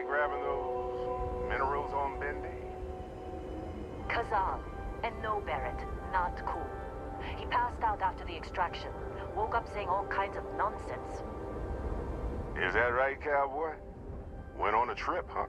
grabbing those minerals on Bendy? Kazal. And no, Barrett, not cool. He passed out after the extraction. Woke up saying all kinds of nonsense. Is that right, cowboy? Went on a trip, huh?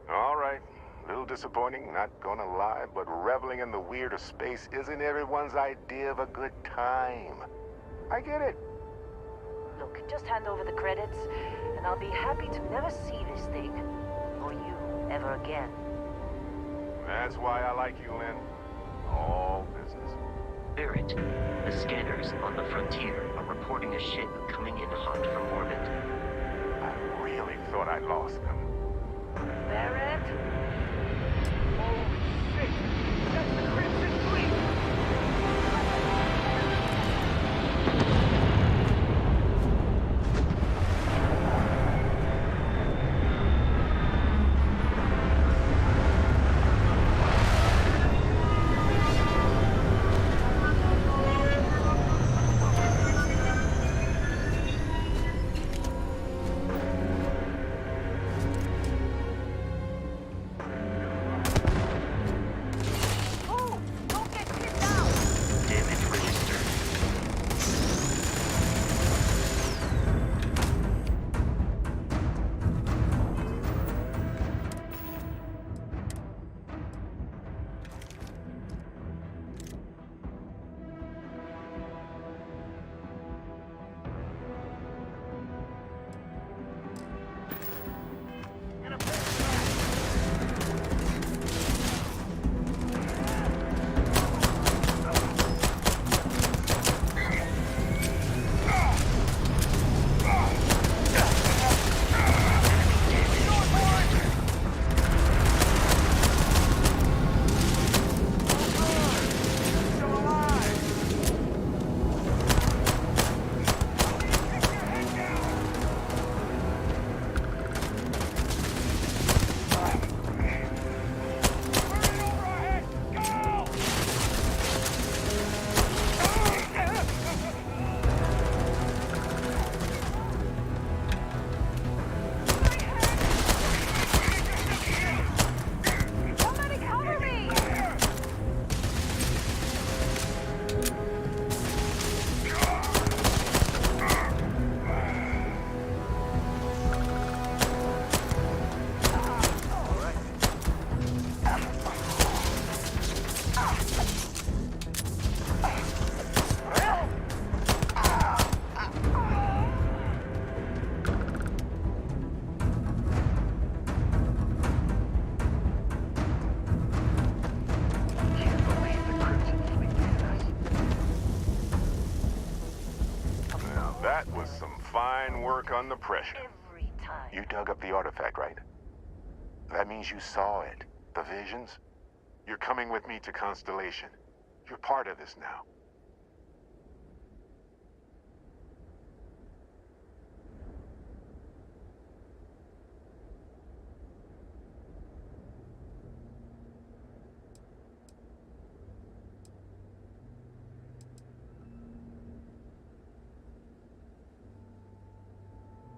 All right. A little disappointing, not gonna lie, but reveling in the weird of space isn't everyone's idea of a good time. I get it. Look, just hand over the credits, and I'll be happy to never see this thing, or you, ever again. That's why I like you, Lynn. All business. Barrett, the scanners on the frontier are reporting a ship coming in hot from orbit. I really thought I lost them. Barrett? Oh, shit! That's the Crimson Fleet! That was some fine work under pressure. Every time. You dug up the artifact, right? That means you saw it. The visions? You're coming with me to Constellation. You're part of this now.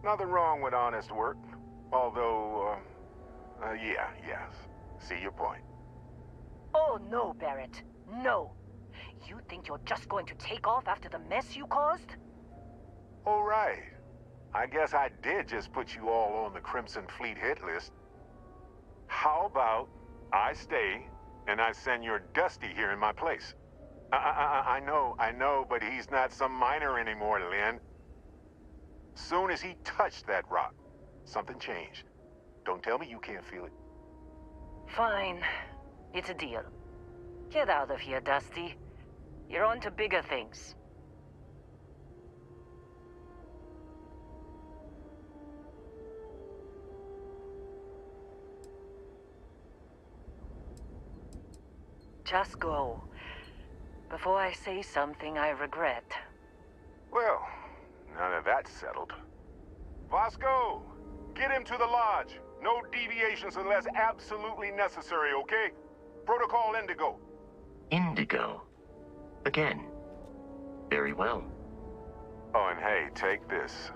Nothing wrong with honest work. Although, yes. See your point. Oh, no, Barrett. No. You think you're just going to take off after the mess you caused? All right. I guess I did just put you all on the Crimson Fleet hit list. How about I stay and I send your Dusty here in my place? I know, but he's not some miner anymore, Lynn. Soon as he touched that rock, something changed. Don't tell me you can't feel it. Fine. It's a deal. Get out of here, Dusty. You're on to bigger things. Just go. Before I say something I regret. Well, now that that's settled. Vasco, get him to the lodge. No deviations unless absolutely necessary, okay? Protocol Indigo. Indigo? Again. Very well. Oh, and hey, take this.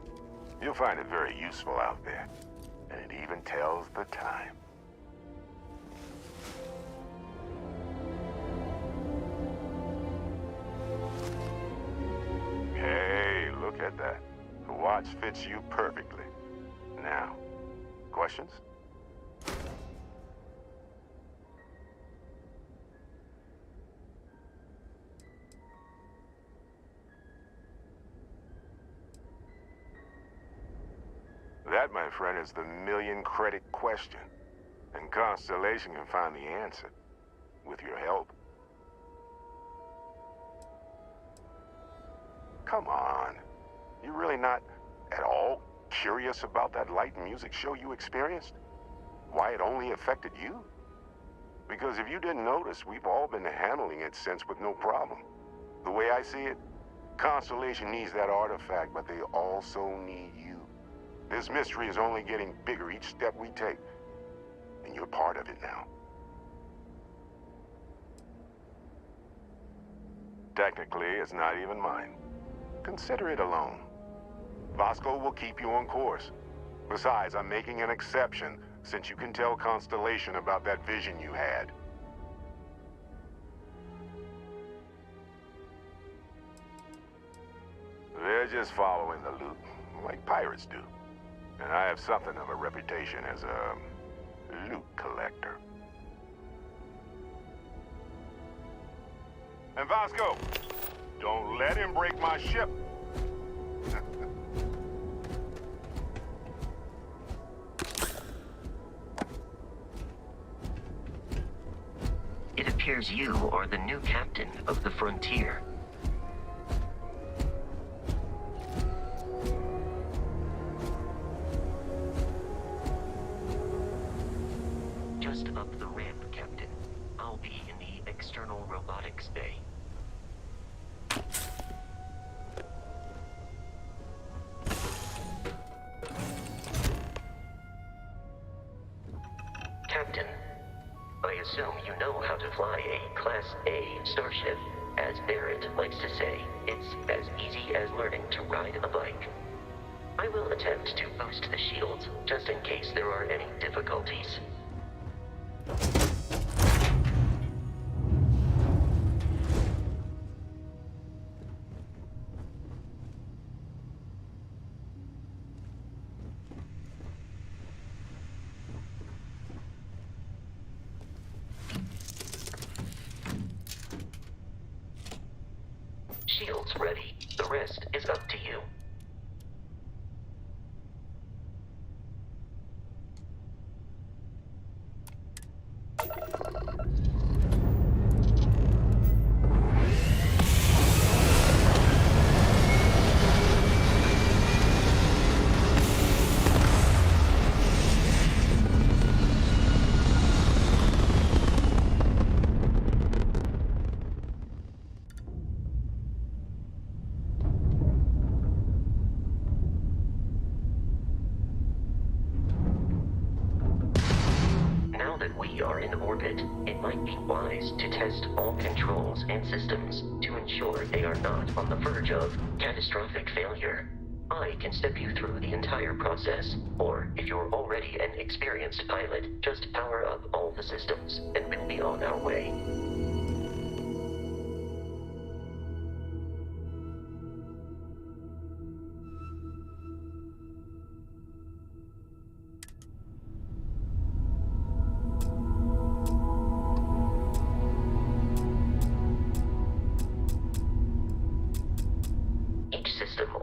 You'll find it very useful out there. And it even tells the time. Hey, look at that. The watch fits you perfectly. Now, questions? That, my friend, is the million-credit question. And Constellation can find the answer. With your help. Come on. You're really not at all curious about that light music show you experienced? Why it only affected you? Because if you didn't notice, we've all been handling it since with no problem. The way I see it, Constellation needs that artifact, but they also need you. This mystery is only getting bigger each step we take. And you're part of it now. Technically, it's not even mine. Consider it a loan. Vasco will keep you on course. Besides, I'm making an exception, since you can tell Constellation about that vision you had. They're just following the loot, like pirates do. And I have something of a reputation as a loot collector. And Vasco, don't let him break my ship. It appears you are the new captain of the Frontier. Just up the ramp, Captain. I'll be in the external robotics bay. Captain, I assume you know how to fly a Class A starship. As Barrett likes to say, it's as easy as learning to ride a bike. I will attempt to boost the shields, just in case there are any difficulties. Shields ready. The rest is up to you. That we are in orbit, it might be wise to test all controls and systems to ensure they are not on the verge of catastrophic failure. I can step you through the entire process, or if you're already an experienced pilot, just power up all the systems and we'll be on our way.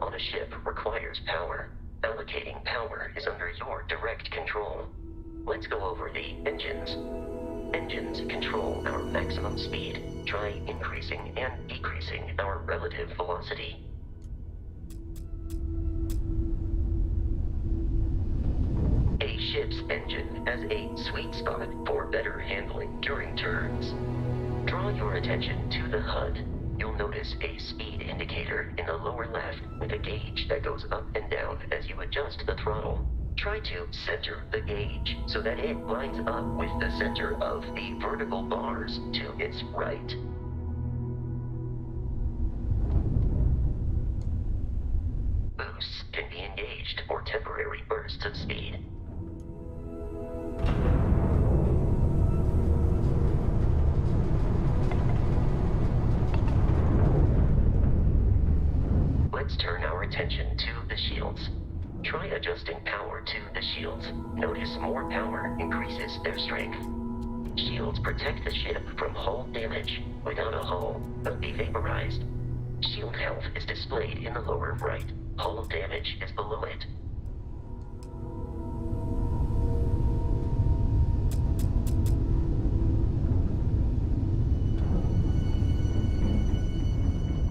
On a ship requires power. Allocating power is under your direct control. Let's go over the engines. Engines control our maximum speed. Try increasing and decreasing our relative velocity. A ship's engine has a sweet spot for better handling during turns. Draw your attention to the HUD. You'll notice a speed indicator in the lower left with a gauge that goes up and down as you adjust the throttle. Try to center the gauge so that it lines up with the center of the vertical bars to its right. engaged for temporary bursts of speed. Let's turn our attention to the shields. Try adjusting power to the shields. Notice more power increases their strength. Shields protect the ship from hull damage. Without a hull, they'll be vaporized. Shield health is displayed in the lower right. Hull damage is below it.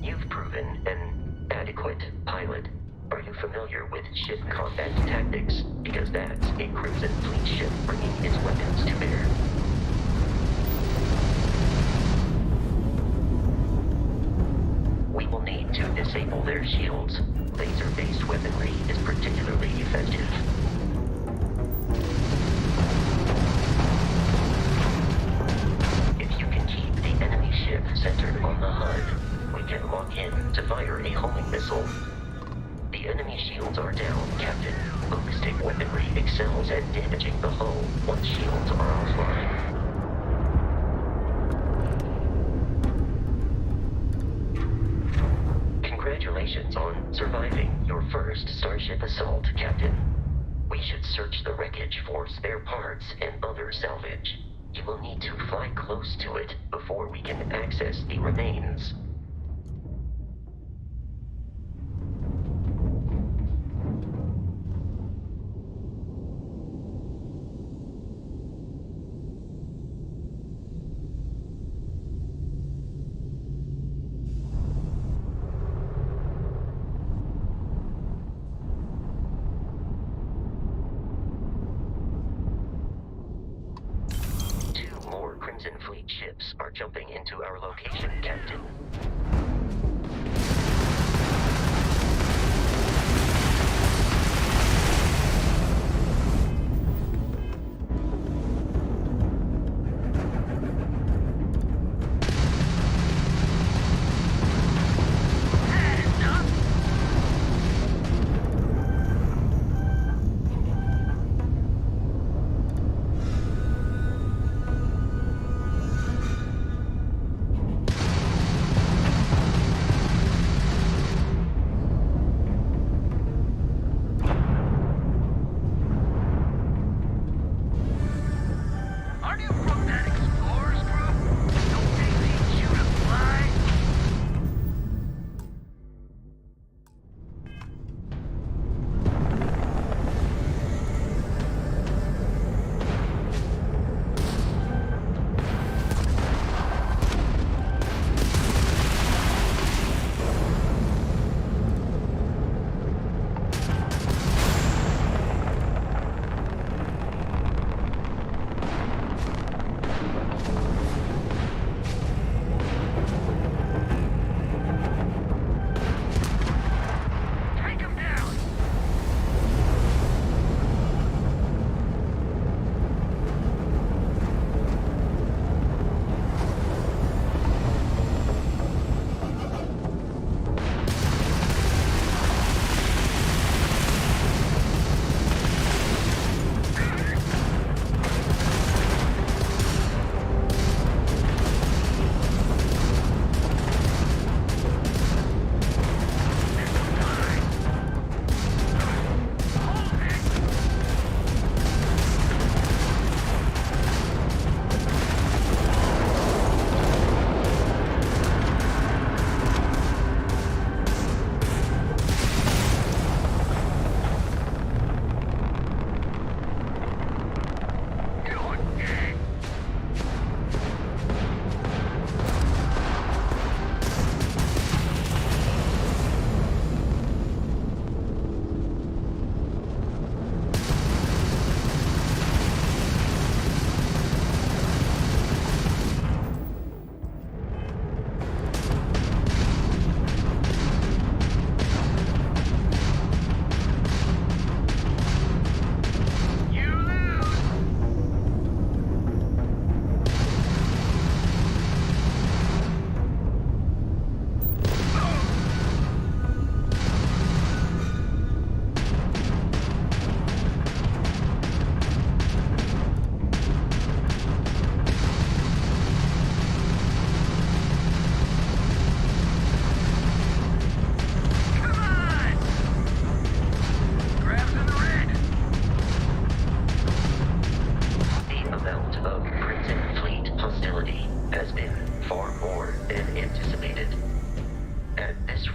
You've proven an adequate pilot. Are you familiar with ship combat tactics? Because that's a Crimson Fleet ship bringing its weapons to bear. We will need to disable their shields. Laser-based weaponry is particularly effective. If you can keep the enemy ship centered on the HUD, we can lock in to fire a homing missile. The enemy shields are down, Captain. Ballistic weaponry excels at damaging the hull once shields are offline. Congratulations on surviving your first Starship assault, Captain. We should search the wreckage for spare parts and other salvage. You will need to fly close to it before we can access the remains. Crimson Fleet ships are jumping into our location, Captain.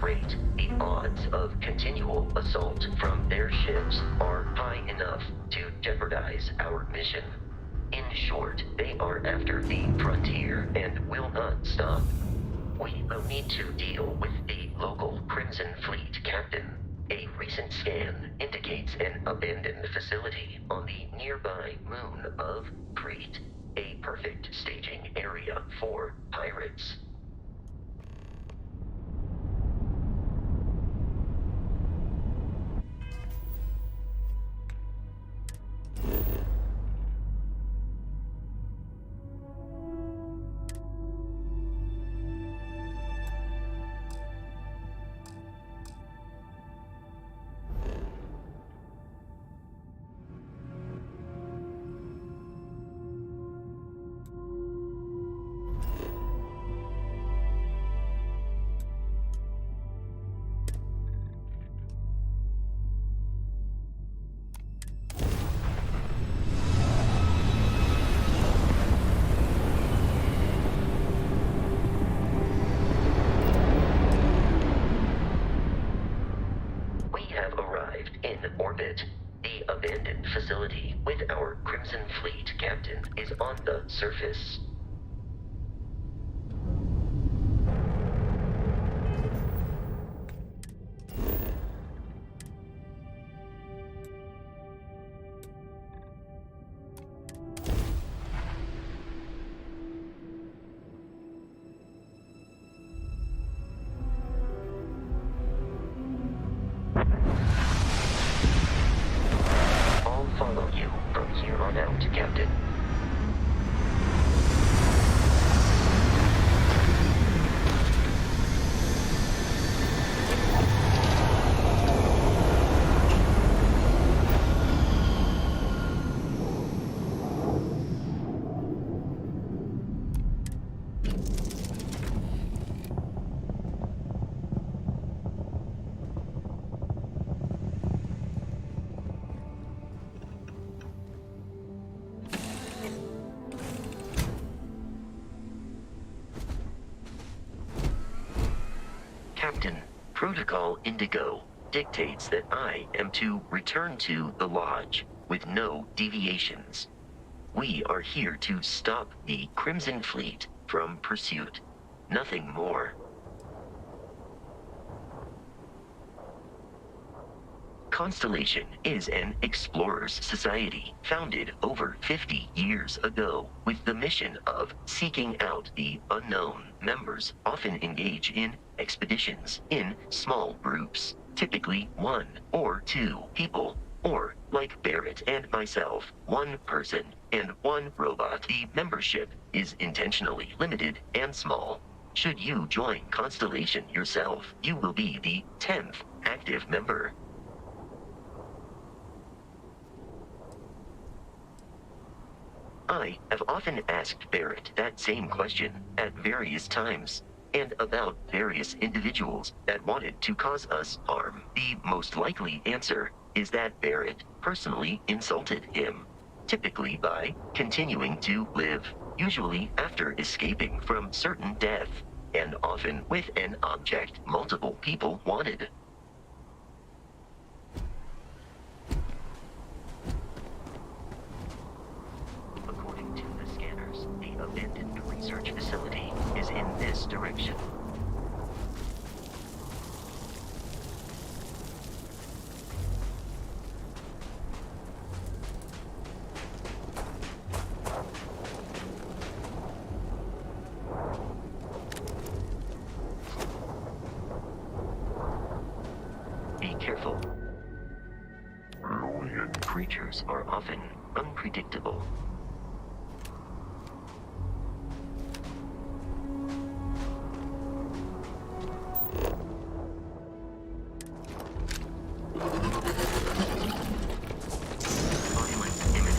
rate, the odds of continual assault from their ships are high enough to jeopardize our mission. In short, they are after the frontier and will not stop. We will need to deal with the local Crimson Fleet captain. A recent scan indicates an abandoned facility on the nearby moon of Crete, a perfect staging area for pirates. Orbit. The abandoned facility with our Crimson Fleet captain is on the surface. Follow you from here on out, Captain. Captain, Protocol Indigo dictates that I am to return to the Lodge with no deviations. We are here to stop the Crimson Fleet from pursuit. Nothing more. Constellation is an explorers society founded over 50 years ago with the mission of seeking out the unknown. Members often engage in expeditions in small groups, typically 1 or 2 people, or, like Barrett and myself, 1 person and 1 robot. The membership is intentionally limited and small. Should you join Constellation yourself, you will be the 10th active member. I have often asked Barrett that same question at various times, and about various individuals that wanted to cause us harm. The most likely answer is that Barrett personally insulted him, typically by continuing to live, usually after escaping from certain death, and often with an object multiple people wanted. According to the scanners, the abandoned research facility is in this direction. Be careful. Creatures are often unpredictable. Violence imminent.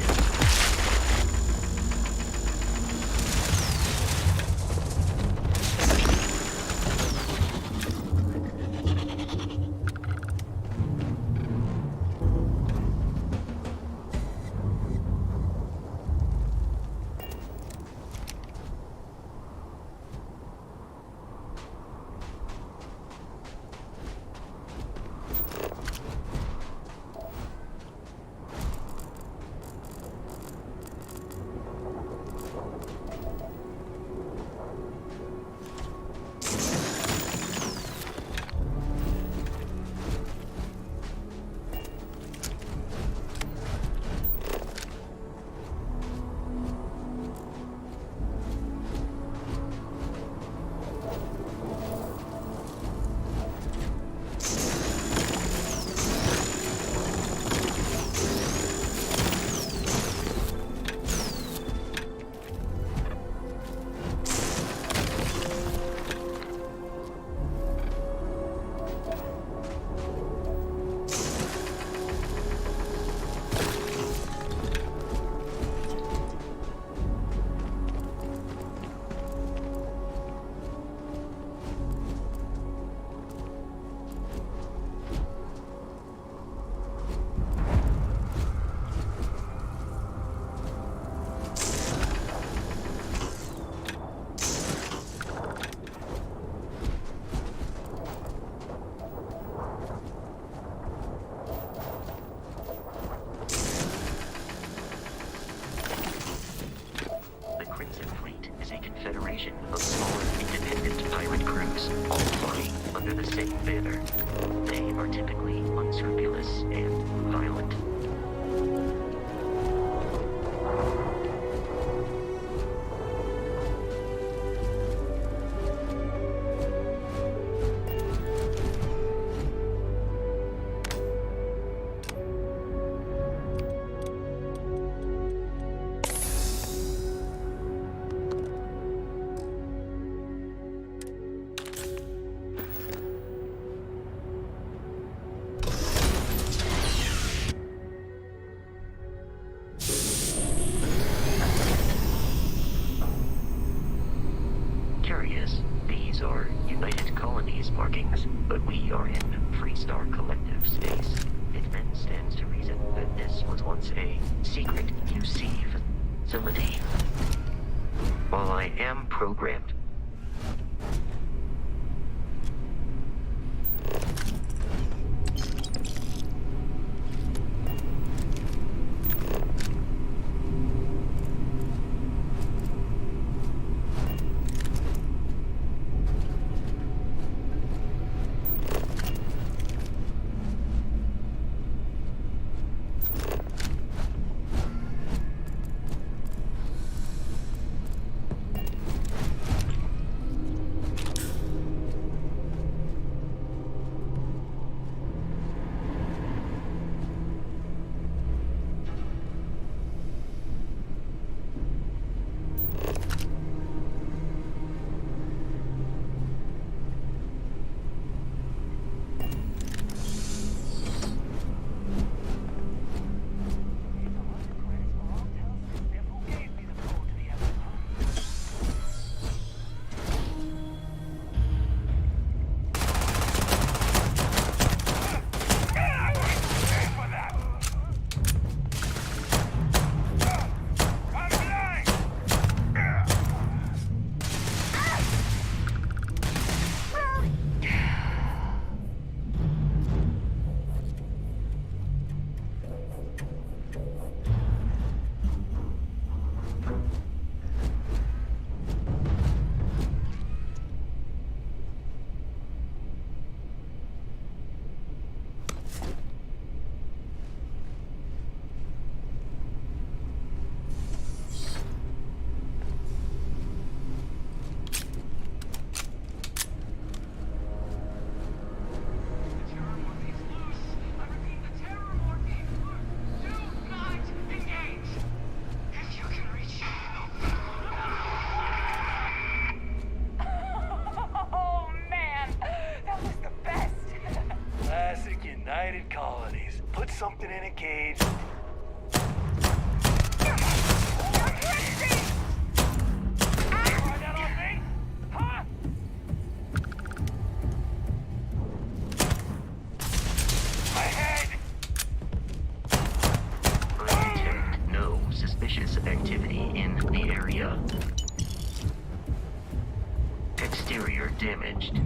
same banner. They are typically unscrupulous and violent. Curious, these are United Colonies markings, but we are in Free Star Collective space. It then stands to reason that this was once a secret UC facility. While I am programmed United Colonies. Put something in a cage. I detect no suspicious activity in the area. Exterior damaged.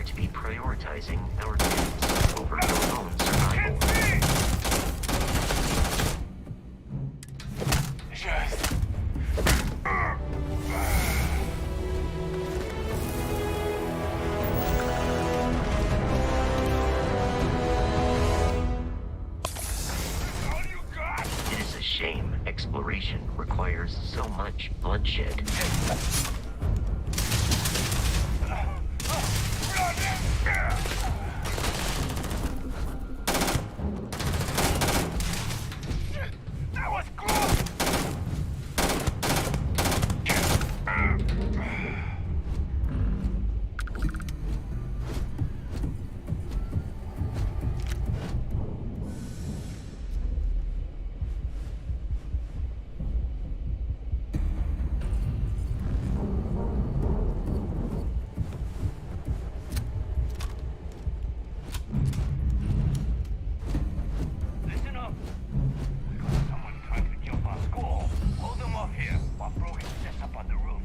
To be prioritizing our kids over your own survival. It is a shame exploration requires so much bloodshed. Oh, bro, it's just up on the roof.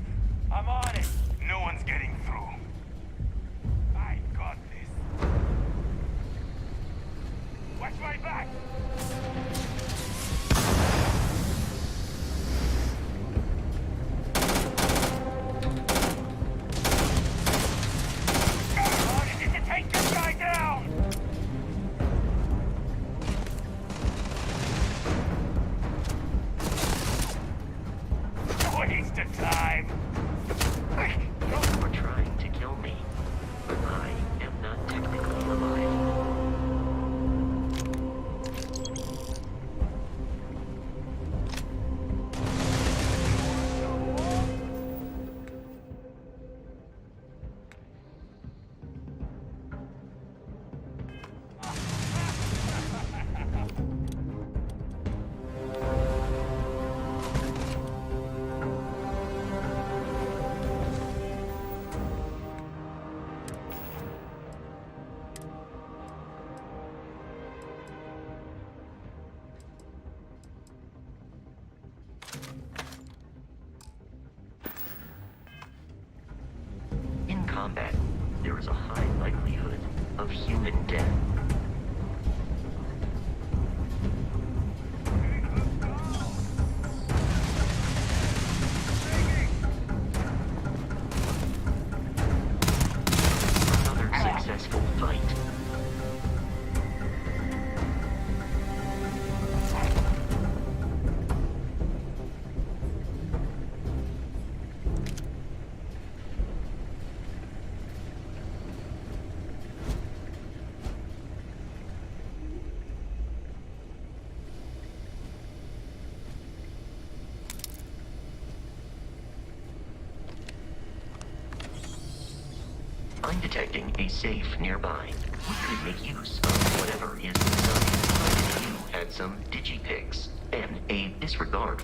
I'm on it. No one's getting through. I got this. Watch my back. Take this guy down! Waste of time! You are trying to kill me, but I am not technically alive. In combat, there is a high likelihood of human death. Another successful fight. I'm detecting a safe nearby. We could make use of whatever is inside. Provided you had some digipics and a disregard.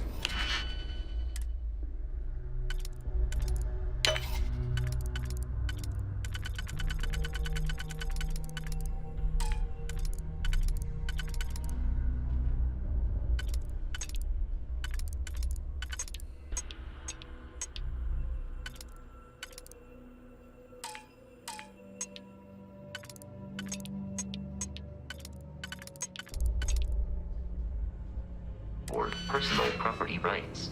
Or personal property rights.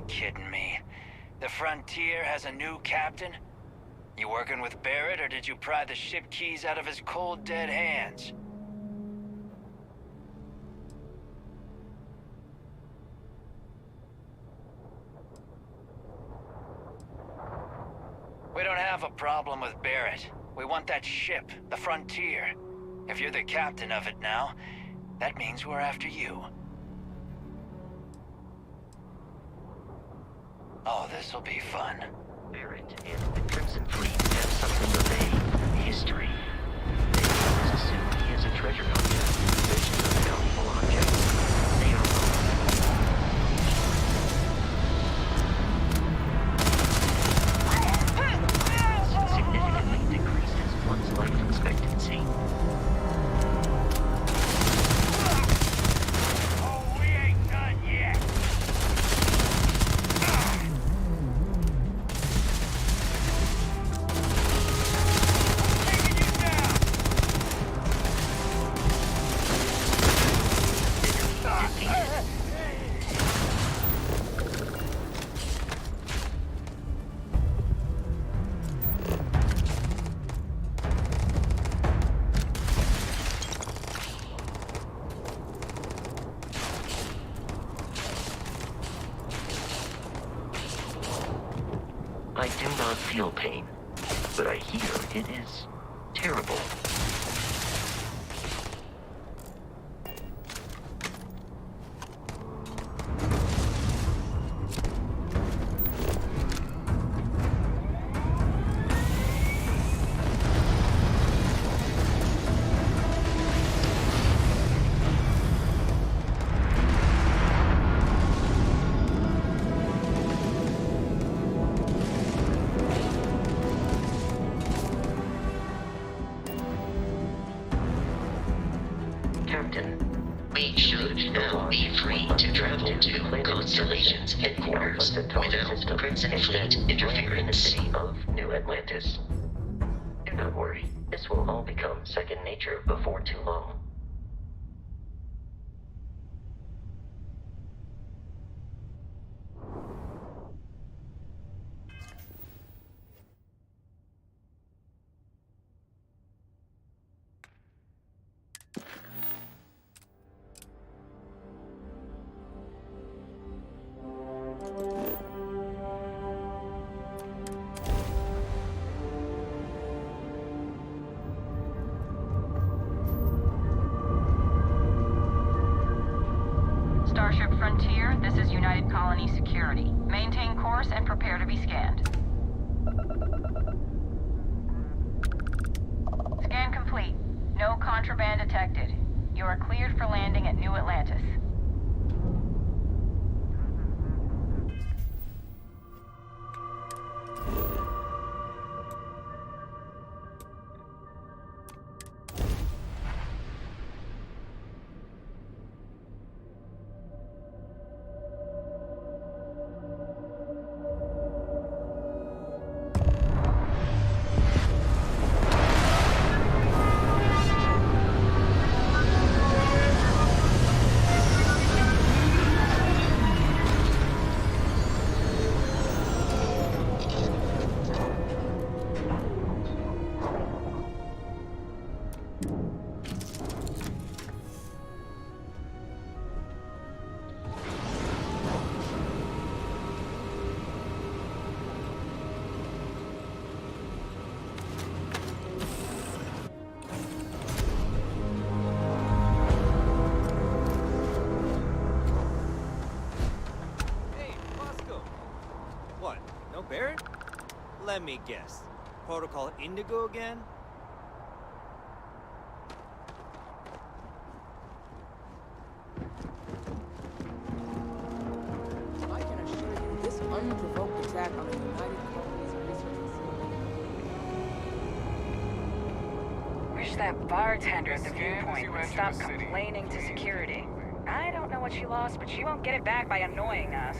Kidding me? The Frontier has a new captain? You working with Barrett, or did you pry the ship keys out of his cold, dead hands? We don't have a problem with Barrett. We want that ship, the Frontier. If you're the captain of it now, that means we're after you. Oh, this'll be fun. Barrett and the Crimson Fleet have something of a history. They always assume he is a treasure hunter, fishing for valuable objects. They are wrong. Significantly decreases one's life expectancy. Oh, we ain't done yet! I do not feel pain, but I hear it is terrible. Captain, we should now be free to travel to Constellation's headquarters without Crimson Fleet interfering in the city of New Atlantis. Do not worry, this will all become second nature before too long. Starship Frontier, this is United Colony Security. Maintain course and prepare to be scanned. Scan complete. No contraband detected. You are cleared for landing at New Atlantis. Barrett? Let me guess. Protocol Indigo again? I can assure you, this unprovoked attack on the United Colonies research facility. Wish that bartender at the viewpoint would stop complaining to security. I don't know what she lost, but she won't get it back by annoying us.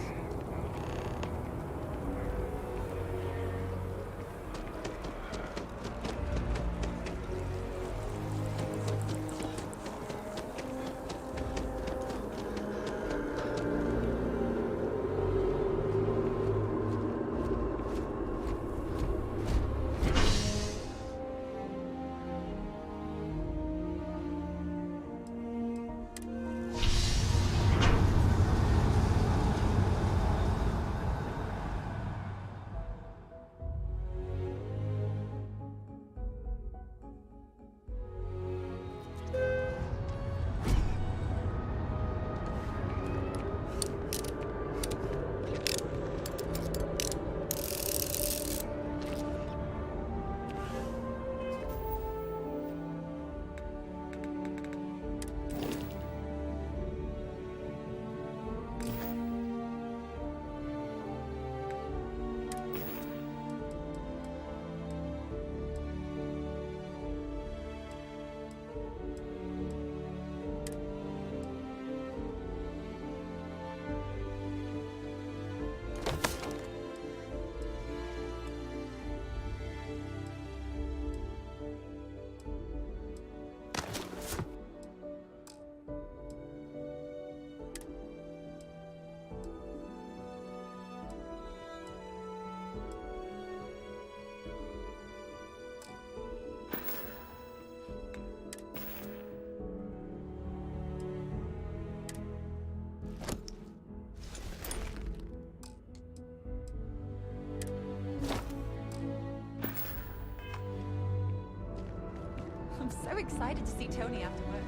excited to see Tony after work.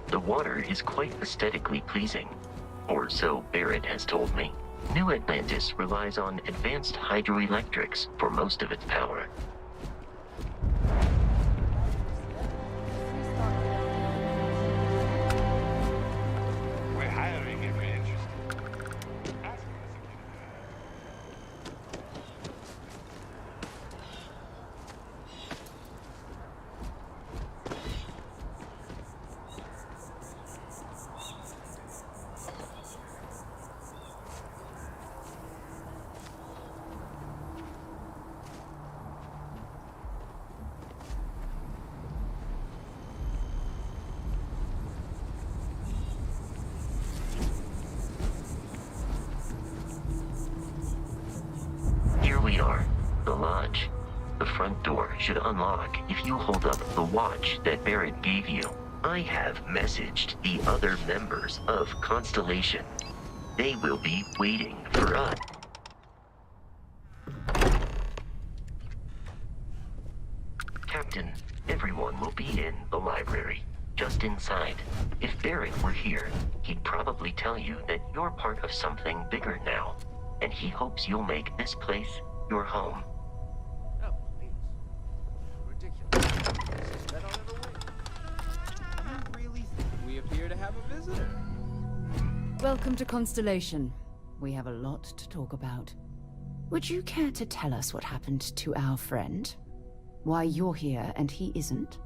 The water is quite aesthetically pleasing, or so Barrett has told me. New Atlantis relies on advanced hydroelectrics for most of its power. We're hiring if you're interested. Here we are, the lodge. The front door should unlock if you hold up the watch that Barrett gave you. I have messaged the other members of Constellation. They will be waiting for us. Captain, everyone will be in the library, just inside. If Barrett were here, he'd probably tell you that you're part of something bigger now, and he hopes you'll make this place your home. Oh, please. Ridiculous. This is better on every way. You really think we appear to have a visitor? Welcome to Constellation. We have a lot to talk about. Would you care to tell us what happened to our friend? Why you're here and he isn't?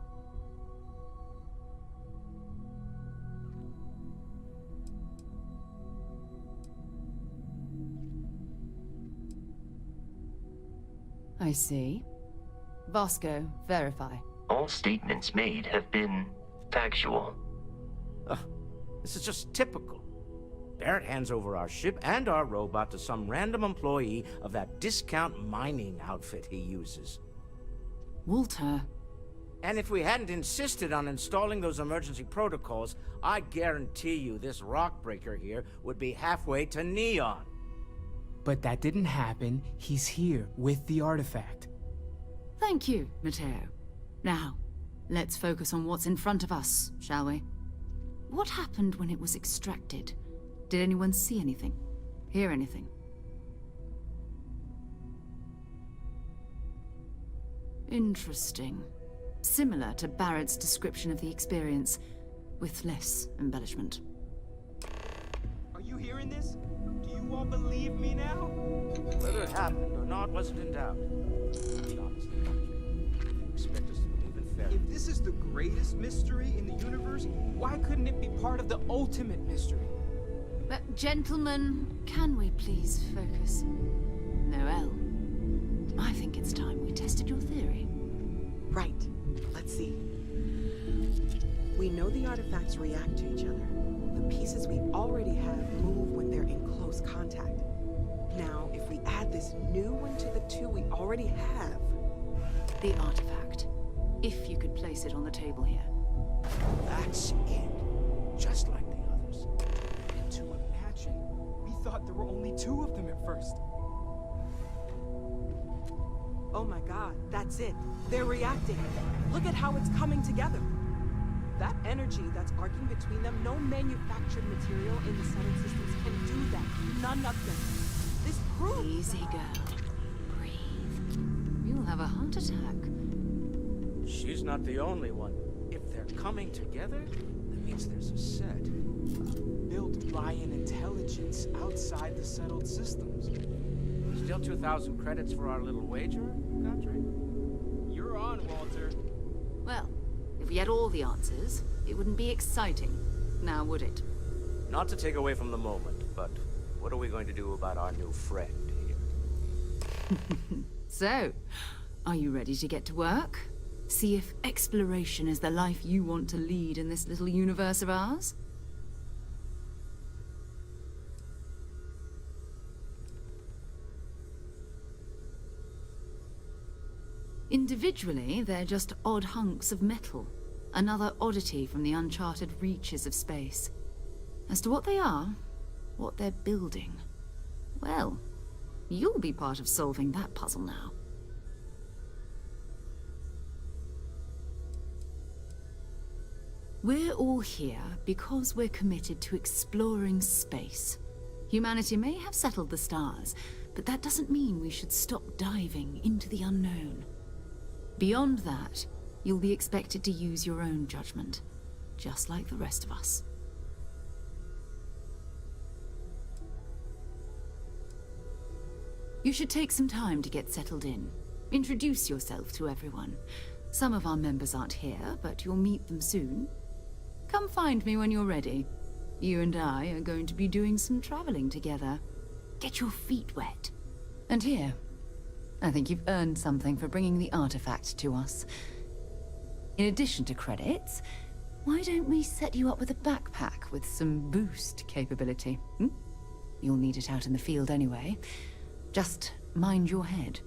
I see. Vasco, verify. All statements made have been factual. This is just typical. Barrett hands over our ship and our robot to some random employee of that discount mining outfit he uses. Walter. And if we hadn't insisted on installing those emergency protocols, I guarantee you this rock breaker here would be halfway to Neon. But that didn't happen. He's here with the artifact. Thank you, Matteo. Now, let's focus on what's in front of us, shall we? What happened when it was extracted? Did anyone see anything? Hear anything? Interesting. Similar to Barrett's description of the experience, with less embellishment. Are you hearing this? Do you all believe me now? Whether it happened or not wasn't in doubt. Be honest, you expect us to believe in fairy. If this is the greatest mystery in the universe, why couldn't it be part of the ultimate mystery? But, gentlemen, can we please focus? Noel, I think it's time we tested your theory. Right. Let's see. We know the artifacts react to each other. The pieces we already have move when they're in close contact. Now, if we add this new one to the two we already have... The artifact. If you could place it on the table here. That's it. Just like the others. And to imagine, we thought there were only two of them at first. Oh my god, that's it. They're reacting. Look at how it's coming together. That energy that's arcing between them, no manufactured material in the settled systems can do that. None of them. This proves... Easy, girl. Breathe. You'll have a heart attack. She's not the only one. If they're coming together, that means there's a set. Built by an intelligence outside the settled systems. Still 2,000 credits for our little wager, Godfrey? You're on, Walter. Well, if we had all the answers, it wouldn't be exciting. Now, would it? Not to take away from the moment, but what are we going to do about our new friend here? So, are you ready to get to work? See if exploration is the life you want to lead in this little universe of ours? Individually, they're just odd hunks of metal. Another oddity from the uncharted reaches of space. As to what they are, what they're building, well, you'll be part of solving that puzzle now. We're all here because we're committed to exploring space. Humanity may have settled the stars, but that doesn't mean we should stop diving into the unknown. Beyond that, you'll be expected to use your own judgment, just like the rest of us. You should take some time to get settled in. Introduce yourself to everyone. Some of our members aren't here, but you'll meet them soon. Come find me when you're ready. You and I are going to be doing some traveling together. Get your feet wet. And here, I think you've earned something for bringing the artifact to us. In addition to credits, why don't we set you up with a backpack with some boost capability? You'll need it out in the field anyway. Just mind your head.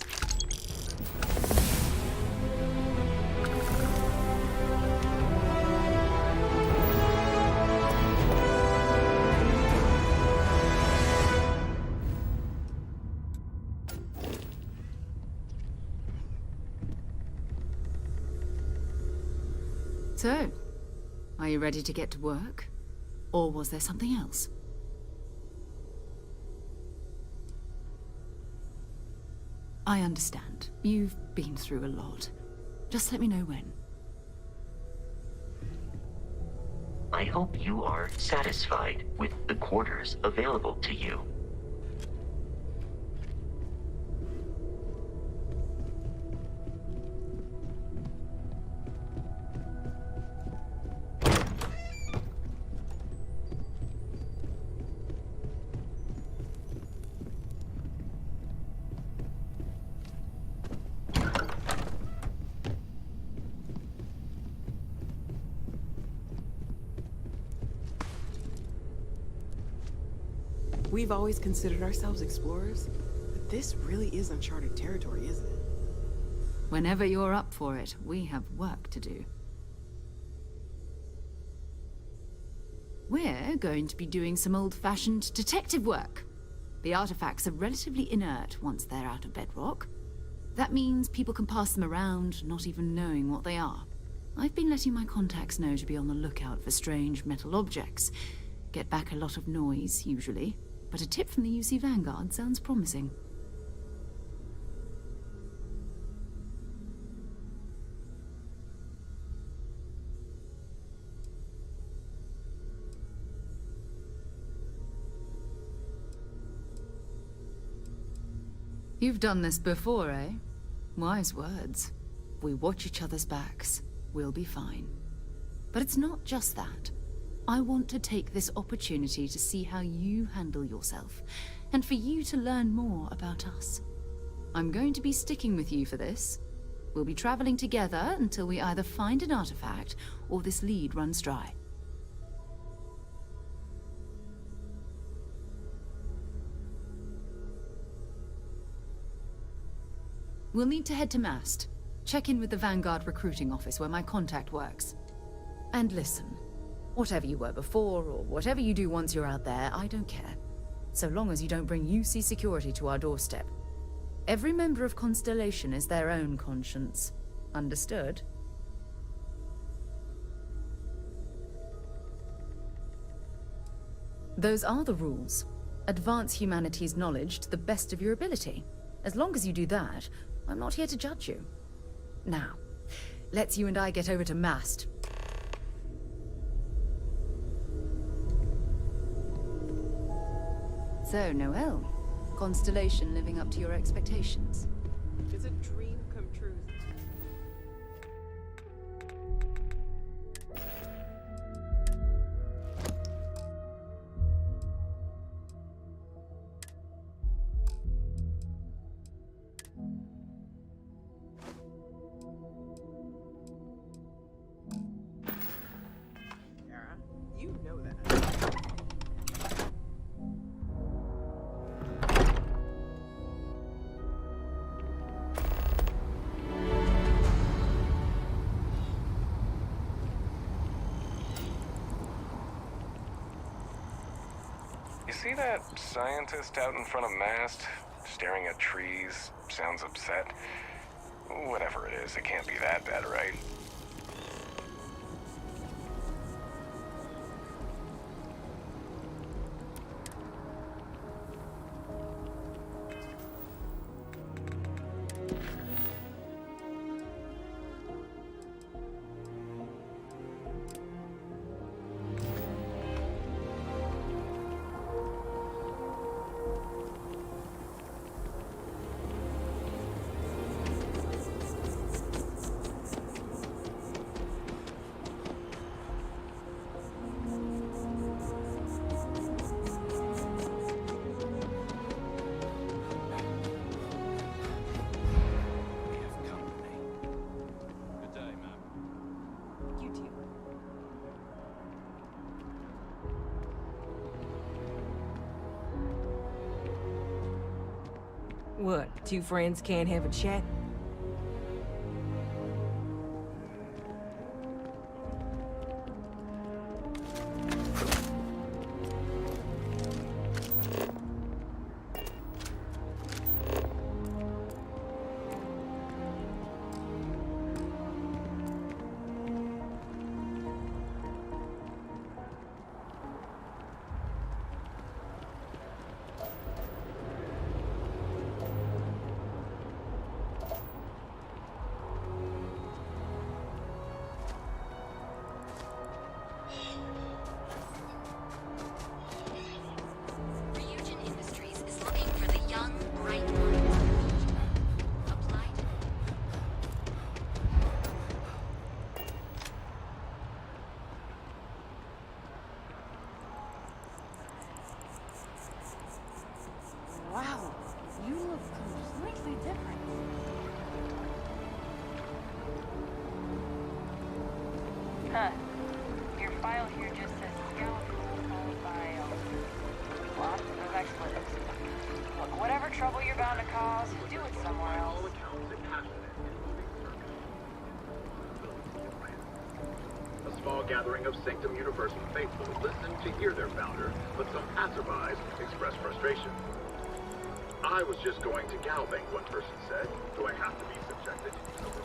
So, are you ready to get to work? Or was there something else? I understand. You've been through a lot. Just let me know when. I hope you are satisfied with the quarters available to you. We've always considered ourselves explorers, but this really is uncharted territory, isn't it? Whenever you're up for it, we have work to do. We're going to be doing some old-fashioned detective work. The artifacts are relatively inert once they're out of bedrock. That means people can pass them around, not even knowing what they are. I've been letting my contacts know to be on the lookout for strange metal objects. Get back a lot of noise, usually. But a tip from the UC Vanguard sounds promising. You've done this before, eh? Wise words. If we watch each other's backs, we'll be fine. But it's not just that. I want to take this opportunity to see how you handle yourself, and for you to learn more about us. I'm going to be sticking with you for this. We'll be traveling together until we either find an artifact or this lead runs dry. We'll need to head to Mast. Check in with the Vanguard recruiting office where my contact works. And listen. Whatever you were before, or whatever you do once you're out there, I don't care. So long as you don't bring UC security to our doorstep. Every member of Constellation is their own conscience. Understood? Those are the rules. Advance humanity's knowledge to the best of your ability. As long as you do that, I'm not here to judge you. Now, let's you and I get over to Mast. So, Noelle, Constellation living up to your expectations? It's a dream come true. Sarah, you know that. You see that scientist out in front of Mast? Staring at trees, sounds upset. Whatever it is, it can't be that bad, right? What, two friends can't have a chat? Wow, you look completely different. Huh. Your file here just says skeletal file. Lots of expletives. Look, whatever trouble you're bound to cause, do it somewhere else. A small gathering of Sanctum Universal faithful listened to hear their founder, but some passerbys expressed frustration. I was just going to Galbank, one person said. Do I have to be subjected to universal?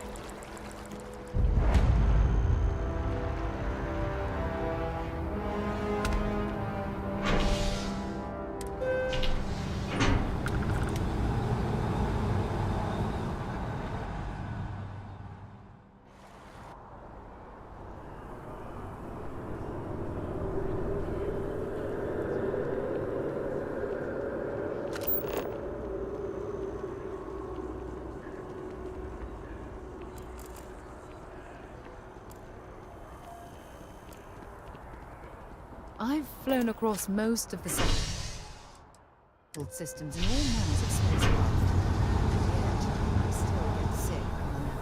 I've flown across most of the systems in all manners of spacecraft. Yet, I still get sick on the night.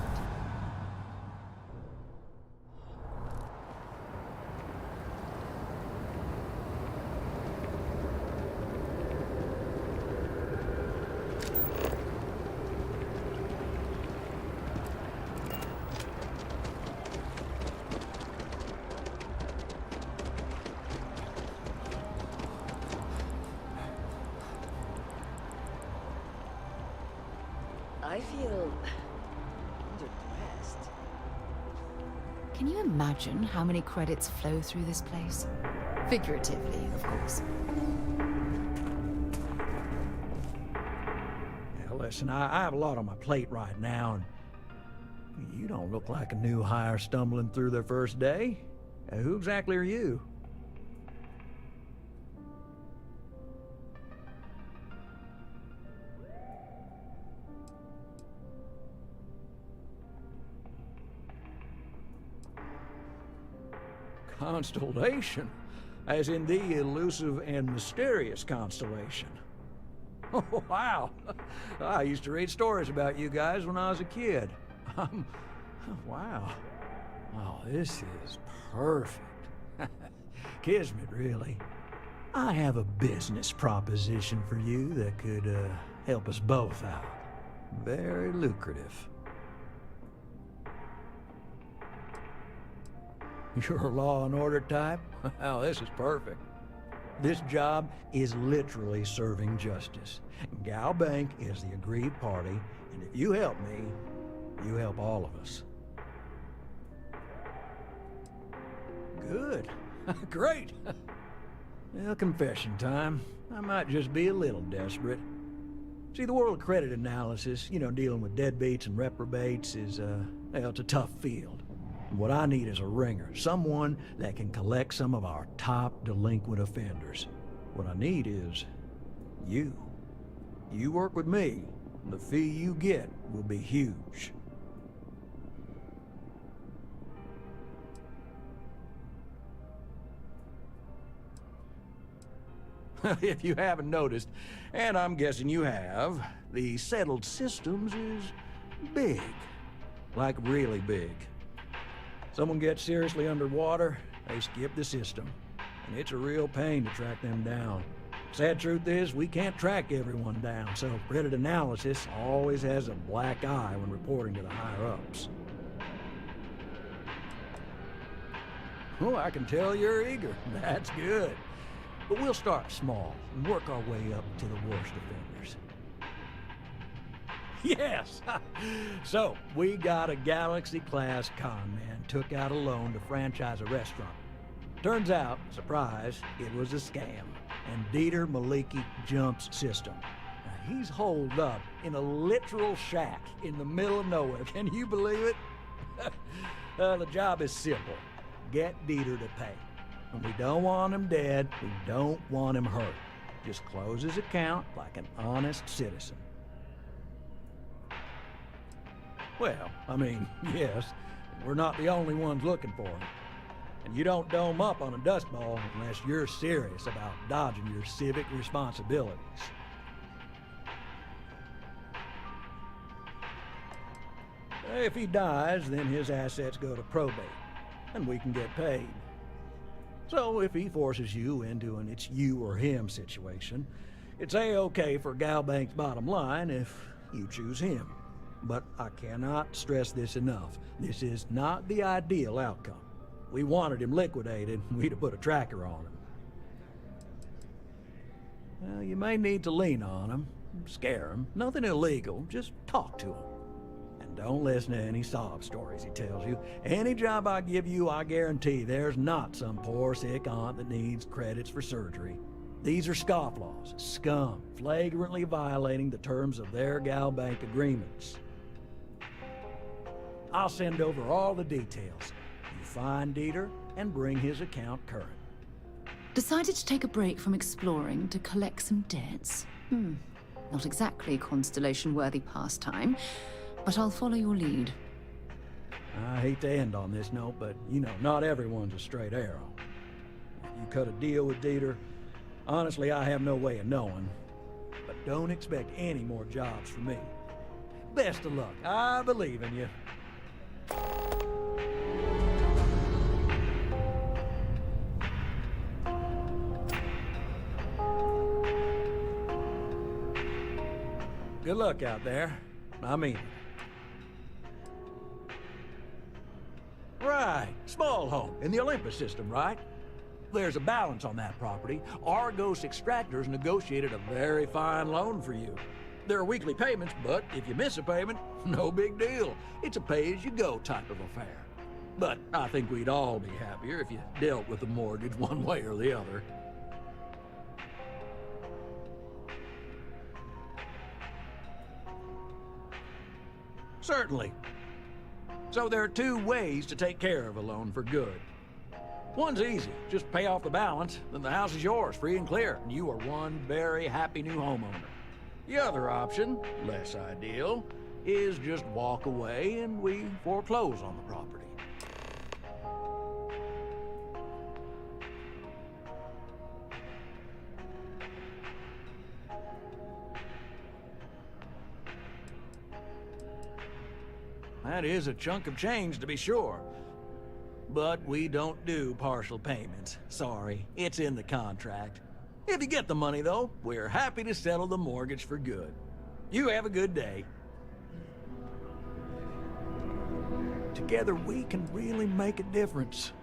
I feel underdressed. Can you imagine how many credits flow through this place? Figuratively, of course. Yeah, listen, I have a lot on my plate right now, and you don't look like a new hire stumbling through their first day. Who exactly are you? Constellation? As in the elusive and mysterious constellation. Oh, wow. I used to read stories about you guys when I was a kid. Wow. Oh, this is perfect. Kismet, really. I have a business proposition for you that could help us both out. Very lucrative. You're a law and order type? Well, this is perfect. This job is literally serving justice. Galbank is the aggrieved party, and if you help me, you help all of us. Good. Great. Well, confession time. I might just be a little desperate. See, the world of credit analysis, dealing with deadbeats and reprobates is, well, it's a tough field. What I need is a ringer, someone that can collect some of our top delinquent offenders. What I need is you. You work with me, and the fee you get will be huge. If you haven't noticed, and I'm guessing you have, the settled systems is big. Like really big. Someone gets seriously underwater, they skip the system. And it's a real pain to track them down. Sad truth is, we can't track everyone down, so credit analysis always has a black eye when reporting to the higher-ups. Oh, I can tell you're eager. That's good. But we'll start small and work our way up to the worst offenders. Yes! So, we got a Galaxy-class con man took out a loan to franchise a restaurant. Turns out, surprise, it was a scam, and Dieter Maliki jumps system. Now, he's holed up in a literal shack in the middle of nowhere. Can you believe it? The job is simple. Get Dieter to pay. And we don't want him dead, we don't want him hurt. Just close his account like an honest citizen. Well, I mean, yes, we're not the only ones looking for him. And you don't dome up on a dust ball unless you're serious about dodging your civic responsibilities. If he dies, then his assets go to probate, and we can get paid. So if he forces you into an it's you or him situation, it's A-okay for Galbank's bottom line if you choose him. But I cannot stress this enough. This is not the ideal outcome. We wanted him liquidated, we'd have put a tracker on him. Well, you may need to lean on him, scare him. Nothing illegal, just talk to him. And don't listen to any sob stories he tells you. Any job I give you, I guarantee there's not some poor sick aunt that needs credits for surgery. These are scofflaws, scum, flagrantly violating the terms of their Galbank agreements. I'll send over all the details. You find Dieter and bring his account current. Decided to take a break from exploring to collect some debts? Not exactly a Constellation-worthy pastime, but I'll follow your lead. I hate to end on this note, but, you know, not everyone's a straight arrow. You cut a deal with Dieter, honestly, I have no way of knowing. But don't expect any more jobs from me. Best of luck. I believe in you. Good luck out there. I mean it. Right. Small home in the Olympus system, right? There's a balance on that property. Argos Extractors negotiated a very fine loan for you. There are weekly payments, but if you miss a payment, no big deal. It's a pay-as-you-go type of affair. But I think we'd all be happier if you dealt with the mortgage one way or the other. Certainly. So there are two ways to take care of a loan for good. One's easy. Just pay off the balance, then the house is yours, free and clear, and you are one very happy new homeowner. The other option, less ideal, is just walk away and we foreclose on the property. That is a chunk of change, to be sure. But we don't do partial payments. Sorry, it's in the contract. If you get the money, though, we're happy to settle the mortgage for good. You have a good day. Together, we can really make a difference.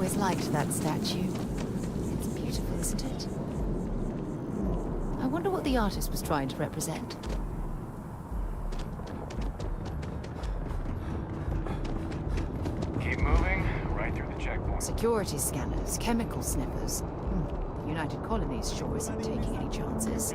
always liked that statue. It's beautiful, isn't it? I wonder what the artist was trying to represent. Keep moving, right through the checkpoint. Security scanners, chemical sniffers. The United Colonies sure isn't taking any chances.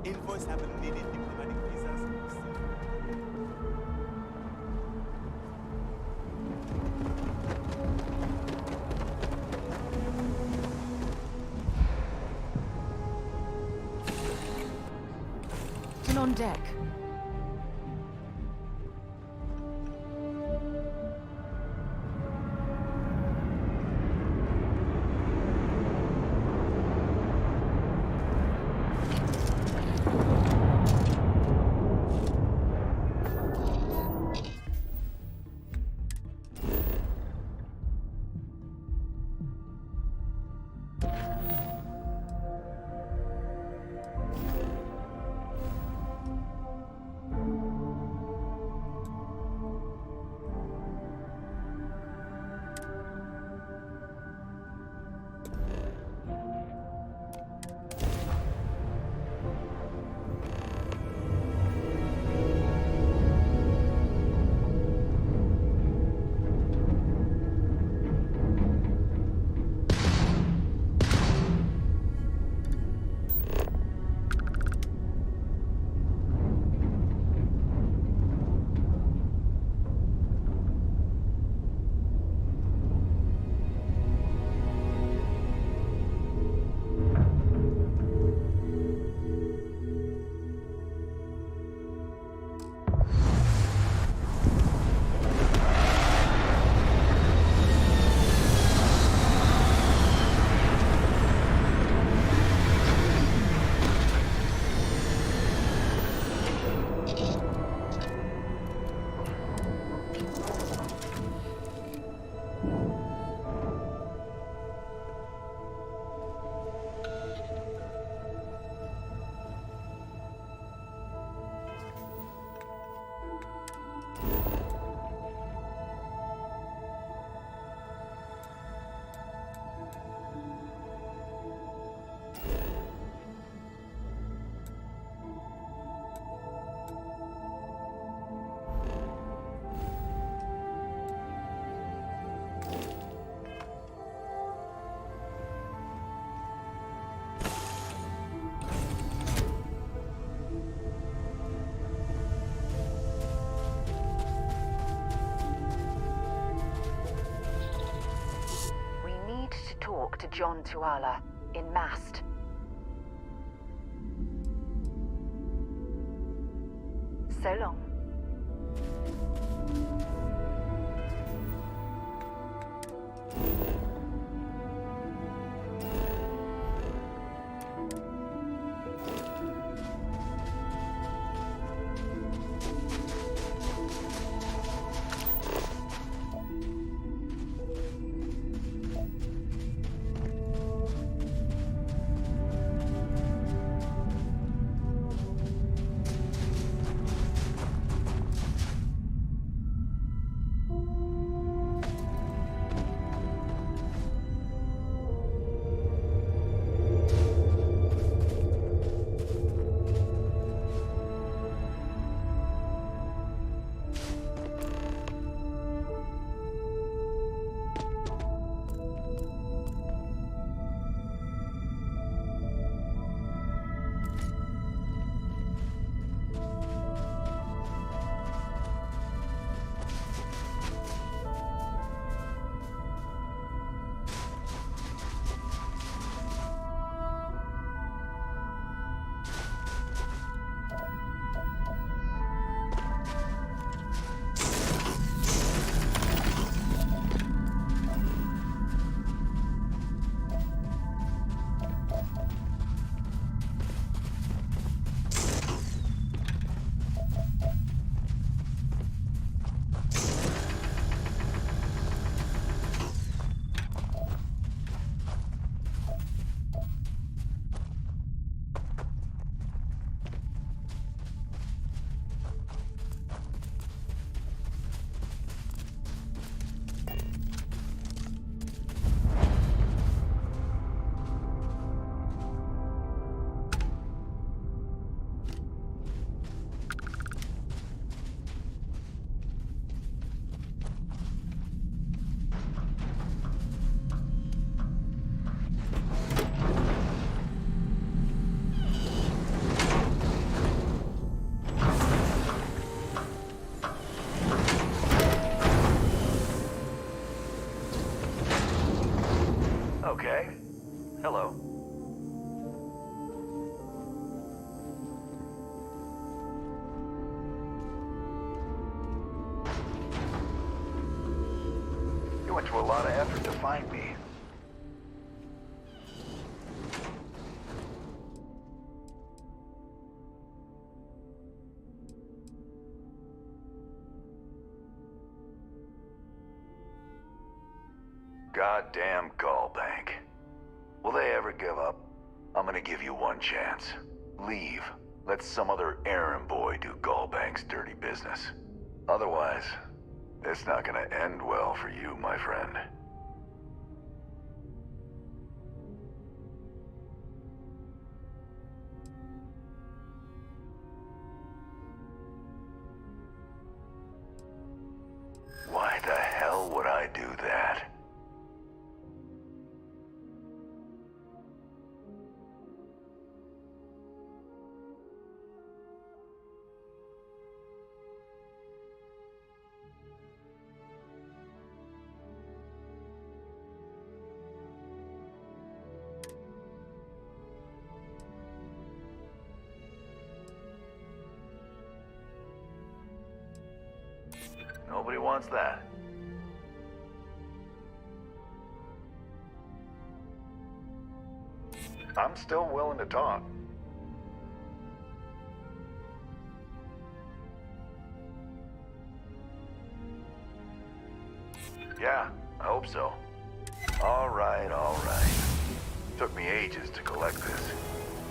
Envoys haven't needed diplomatic visas. And on deck. Talk to John Tuala in Mast. So long. Went to a lot of effort to find me. Goddamn Gallbank. Will they ever give up? I'm gonna give you one chance. Leave. Let some other errand boy do Gallbank's dirty business. Otherwise, it's not gonna end well for you, my friend. Why the hell would I do that? Nobody wants that. I'm still willing to talk. Yeah, I hope so. All right, all right. Took me ages to collect this,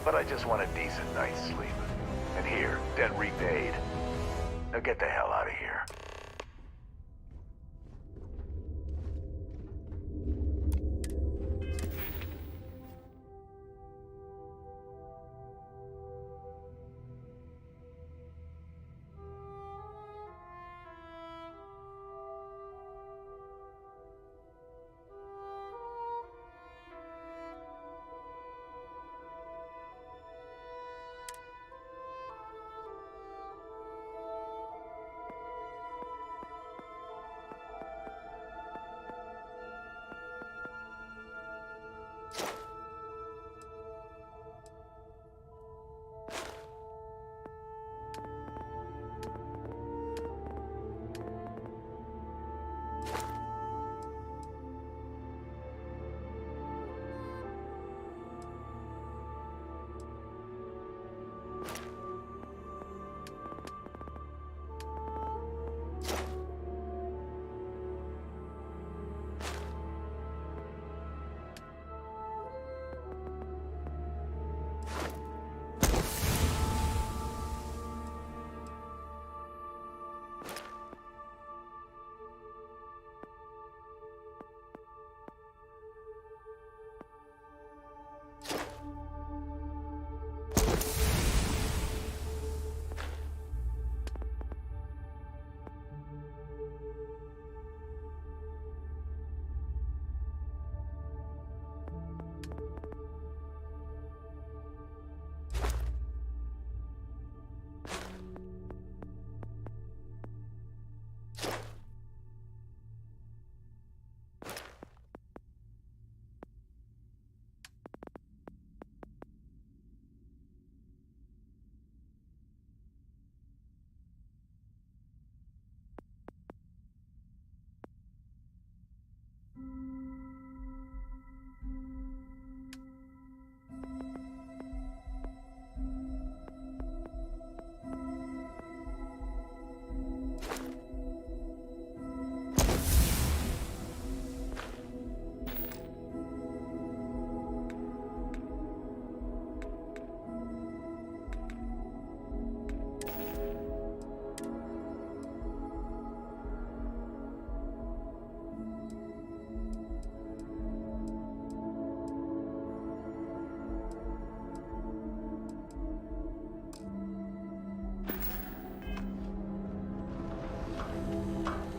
but I just want a decent night's sleep. And here, debt repaid. Now get the hell out of here.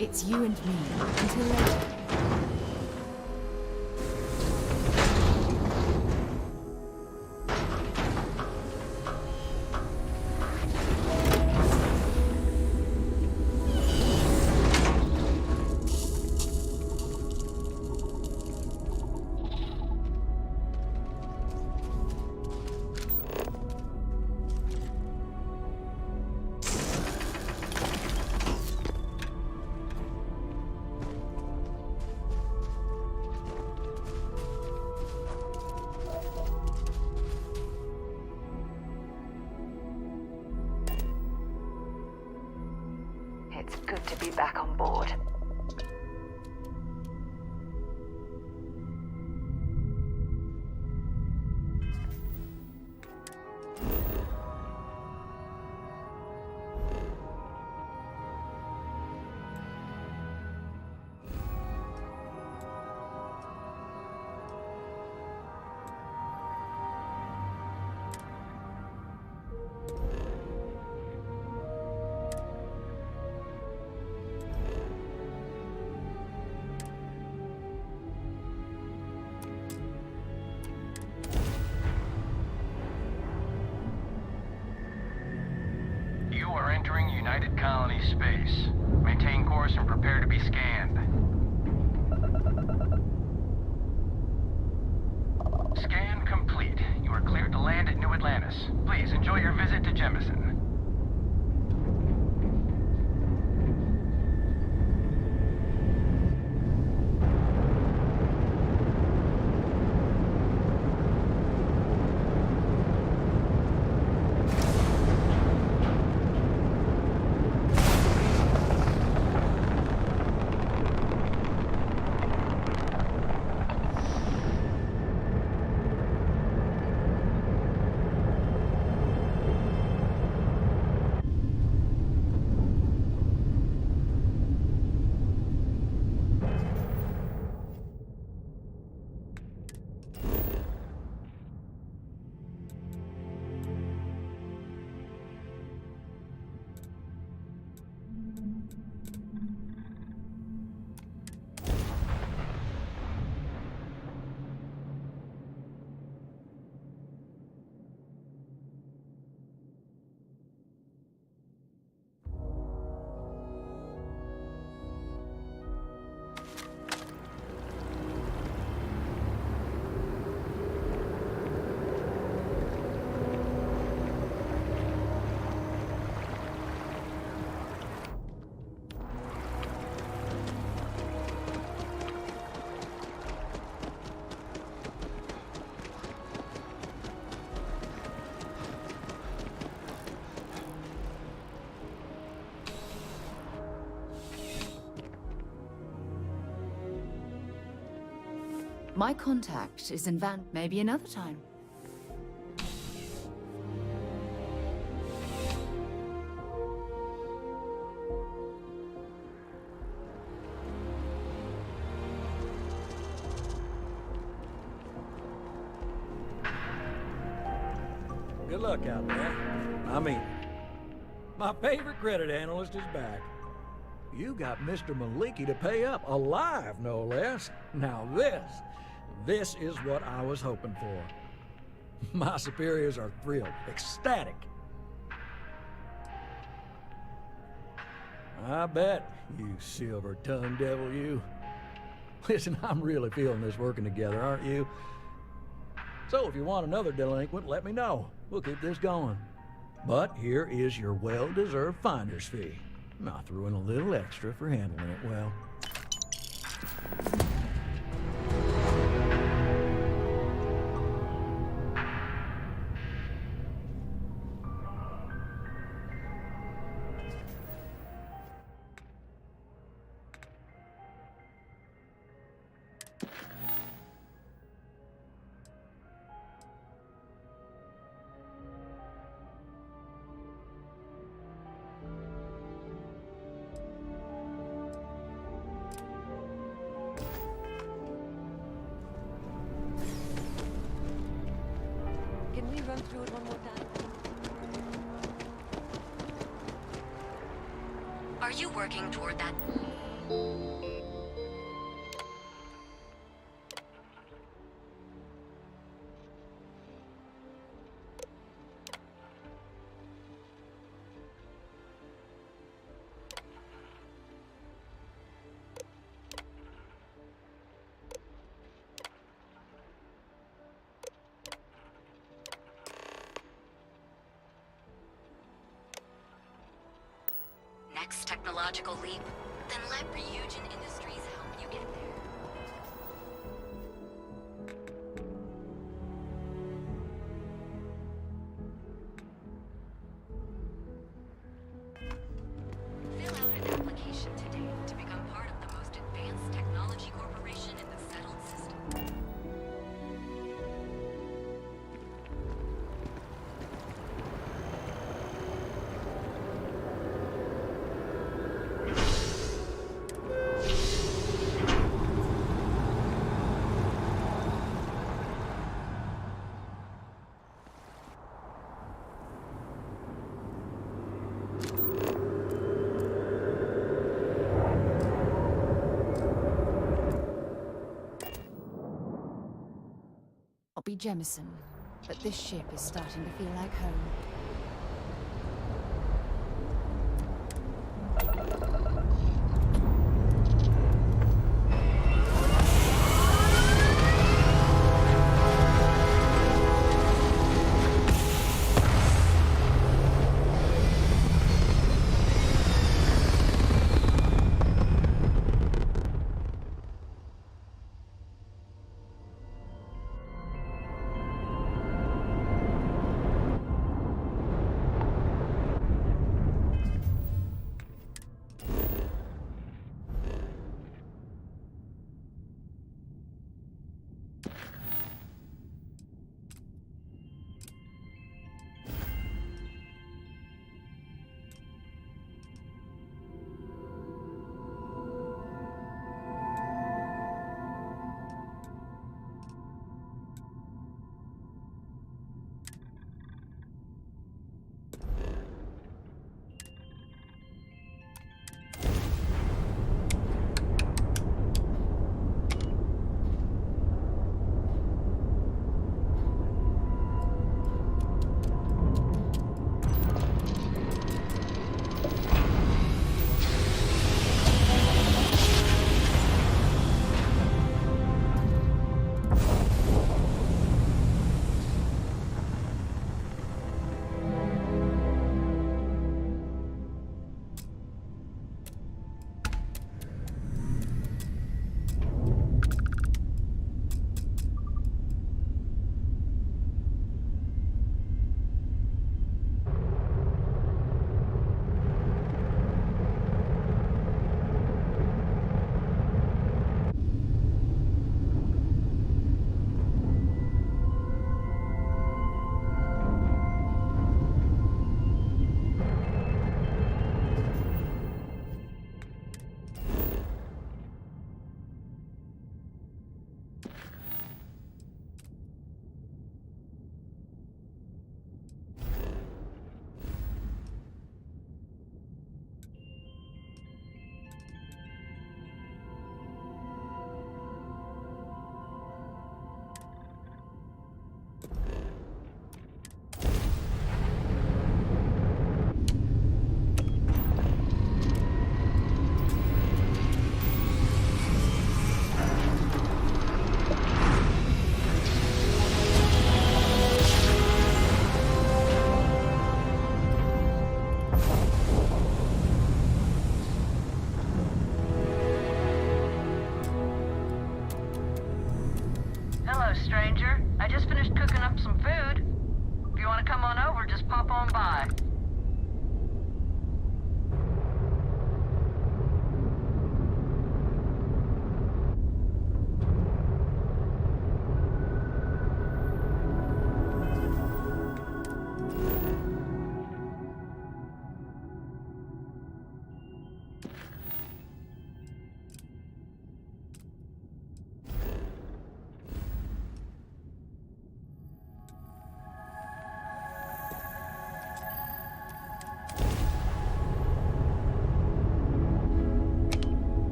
It's you and me. Until later. It's good to be back on board. You are entering United Colony space. Maintain course and prepare to be scanned. Scan complete. You are cleared to land at New Atlantis. Please enjoy your visit to Jemison. My contact is in Van. Maybe another time. Good luck out there. I mean it. My favorite credit analyst is back. You got Mr. Maliki to pay up, alive no less. Now this is what I was hoping for. My superiors are thrilled, ecstatic. I bet, you silver-tongued devil, you. Listen, I'm really feeling this working together, aren't you? So if you want another delinquent, let me know. We'll keep this going. But here is your well-deserved finder's fee. I threw in a little extra for handling it well. Can we run through it one more time? Are you working toward that? Next technological leap? Then let Ryujin Industries help you get there. Fill out an I'll be Jemison, but this ship is starting to feel like home. Stranger. I just finished cooking up some food. If you want to come on over, just pop on by.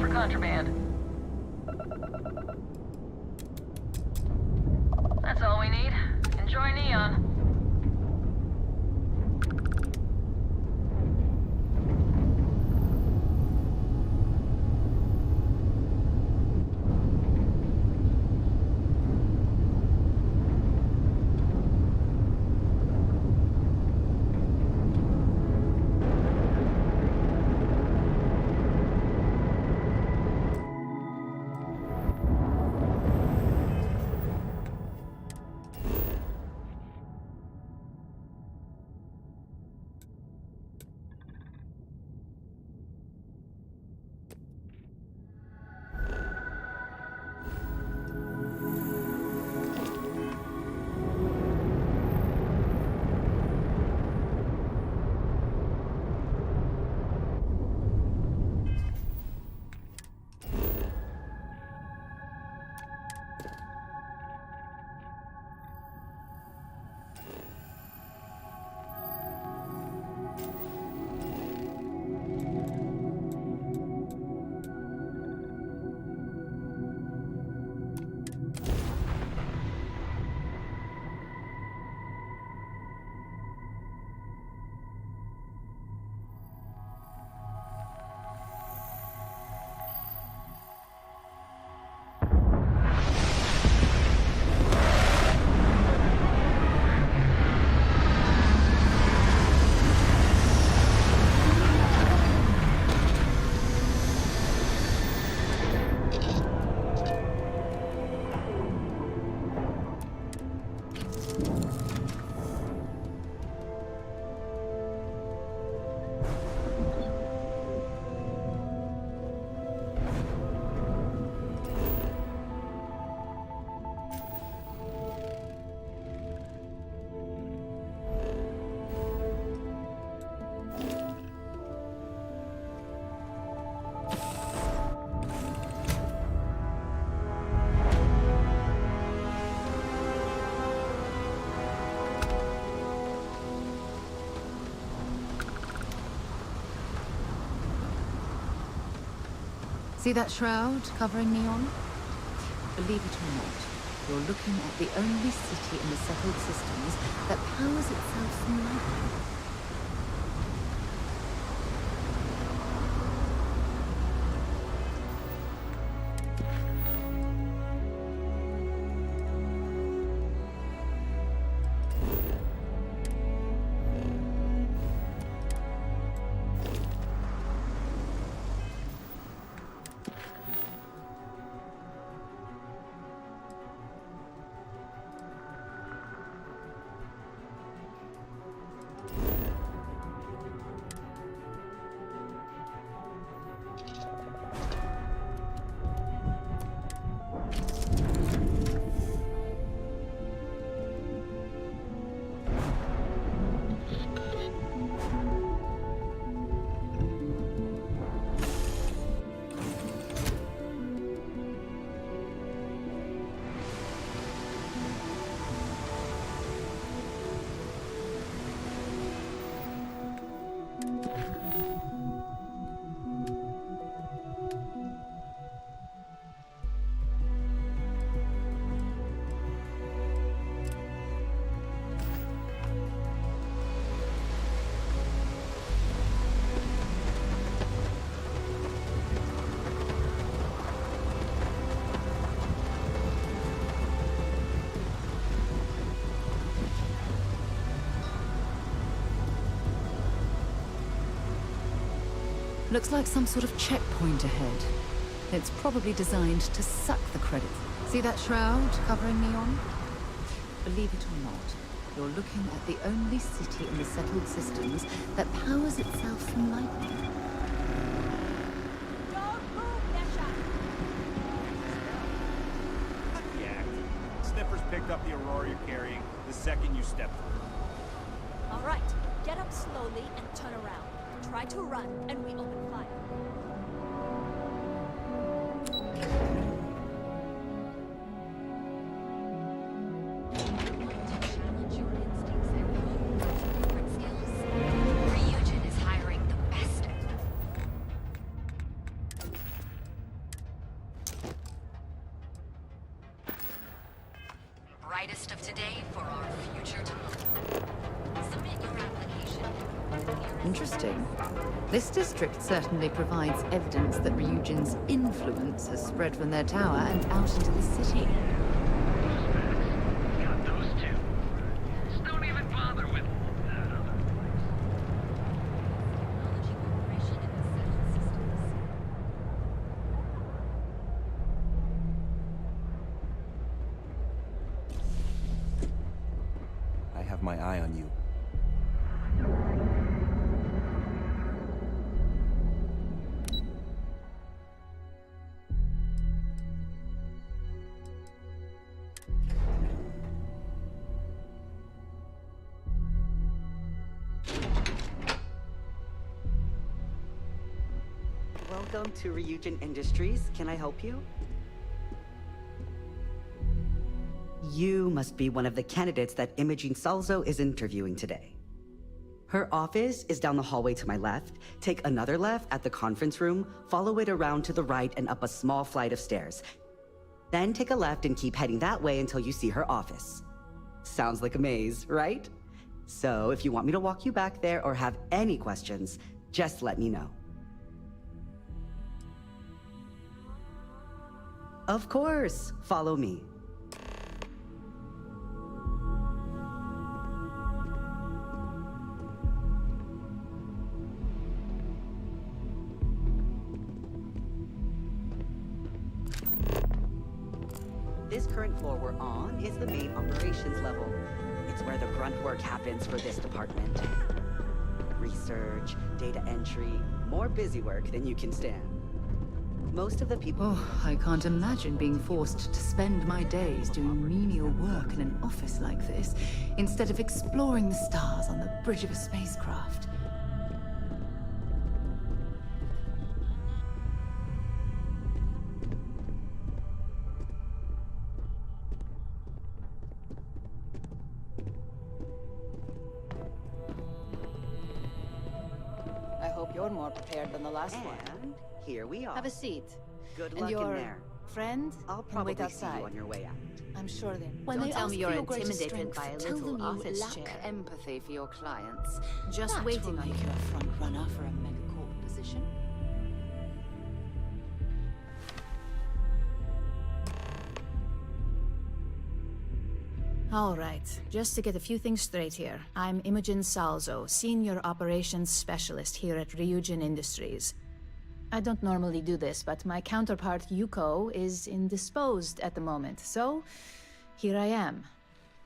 Contraband. That's all we need. Enjoy Neon. See that shroud covering Neon? Believe it or not, you're looking at the only city in the settled systems that powers itself from lightning. Looks like some sort of checkpoint ahead. It's probably designed to suck the credits. See that shroud covering Neon? Believe it or not, you're looking at the only city in the settled systems that powers itself from lightning. Yeah. Sniffers picked up the Aurora you're carrying the second you step through. All right, get up slowly and turn around. Try to run, and we open fire. Ryujin is hiring the best. Brightest of today for our future tomorrow. Submit your application. Interesting. This district certainly provides evidence that Ryujin's influence has spread from their tower and out into the city. Got those two. Just don't even bother with that other I have my eye on you. Welcome to Ryujin Industries. Can I help you? You must be one of the candidates that Imogene Salzo is interviewing today. Her office is down the hallway to my left. Take another left at the conference room, follow it around to the right and up a small flight of stairs. Then take a left and keep heading that way until you see her office. Sounds like a maze, right? So if you want me to walk you back there or have any questions, just let me know. Of course, follow me. This current floor we're on is the main operations level. It's where the grunt work happens for this department. Research, data entry, more busy work than you can stand. Most of the people... Oh, I can't imagine being forced to spend my days doing menial work in an office like this, instead of exploring the stars on the bridge of a spacecraft. I hope you're more prepared than the last one. And here we are. Have a seat. Good And luck in your there. friend I'll can probably wait see outside. you on your way out. I'm sure then. When Don't they tell ask me for you're your intimidated strength, by a tell little them you office lack chair. empathy for your clients. Just That waiting will on make you. you a front runner for a mega court position. All right, just to get a few things straight here. I'm Imogen Salzo, Senior Operations Specialist here at Ryujin Industries. I don't normally do this, but my counterpart Yuko is indisposed at the moment, so here I am.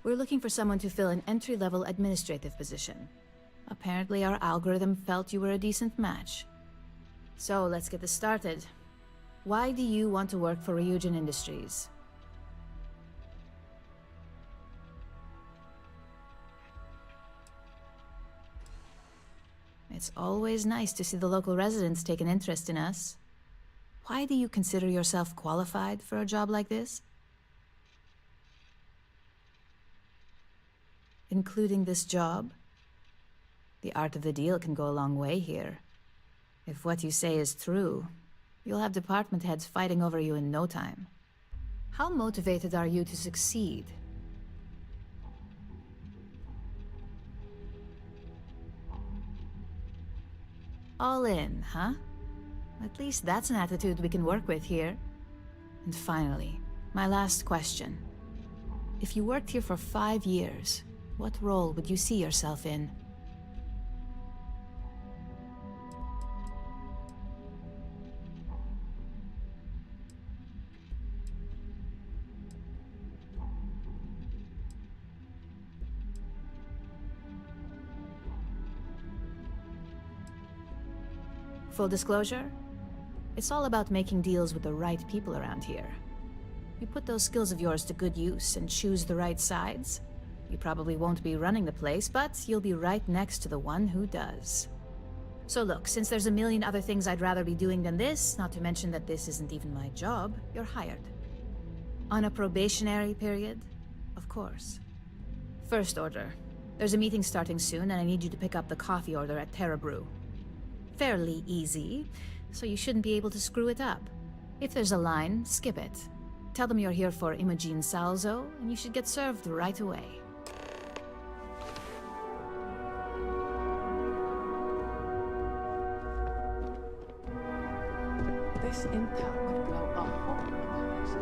We're looking for someone to fill an entry-level administrative position. Apparently our algorithm felt you were a decent match. So let's get this started. Why do you want to work for Ryujin Industries? It's always nice to see the local residents take an interest in us. Why do you consider yourself qualified for a job like this? Including this job? The art of the deal can go a long way here. If what you say is true, you'll have department heads fighting over you in no time. How motivated are you to succeed? All in, huh? At least that's an attitude we can work with here. And finally, my last question. If you worked here for 5 years, what role would you see yourself in? Full disclosure, it's all about making deals with the right people around here. You put those skills of yours to good use and choose the right sides. You probably won't be running the place, but you'll be right next to the one who does. So look, since there's a million other things I'd rather be doing than this, not to mention that this isn't even my job, you're hired. On a probationary period, of course. First order. There's a meeting starting soon, and I need you to pick up the coffee order at Terra Brew. Fairly easy, so you shouldn't be able to screw it up. If there's a line, skip it. Tell them you're here for Imogen Salzo, and you should get served right away. This intel could blow a hole in the reason.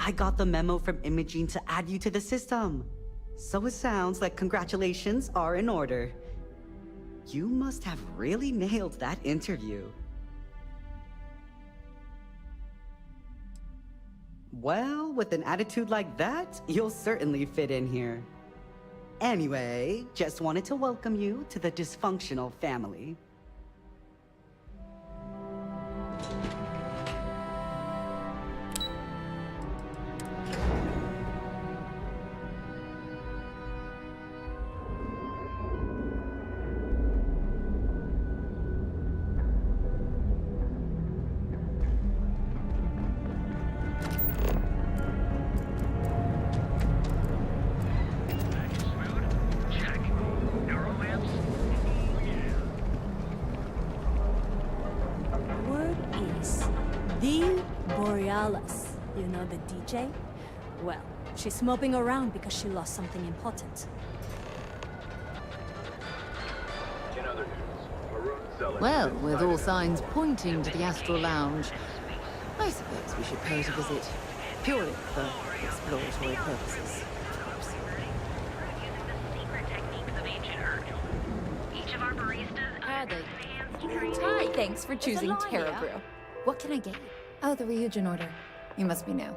I got the memo from Imogene to add you to the system. So it sounds like congratulations are in order. You must have really nailed that interview. Well, with an attitude like that, you'll certainly fit in here. Anyway, just wanted to welcome you to the dysfunctional family. You know the DJ? Well, she's moping around because she lost something important. In other news, Maroon Zealot Well, has been with all sighted signs pointing to the Astral Lounge, I suppose we should pay it a visit. Purely for exploratory purposes. Howdy. Hi, thanks for choosing Terra Brew. What can I get you? Oh, the Ryujin order. You must be new.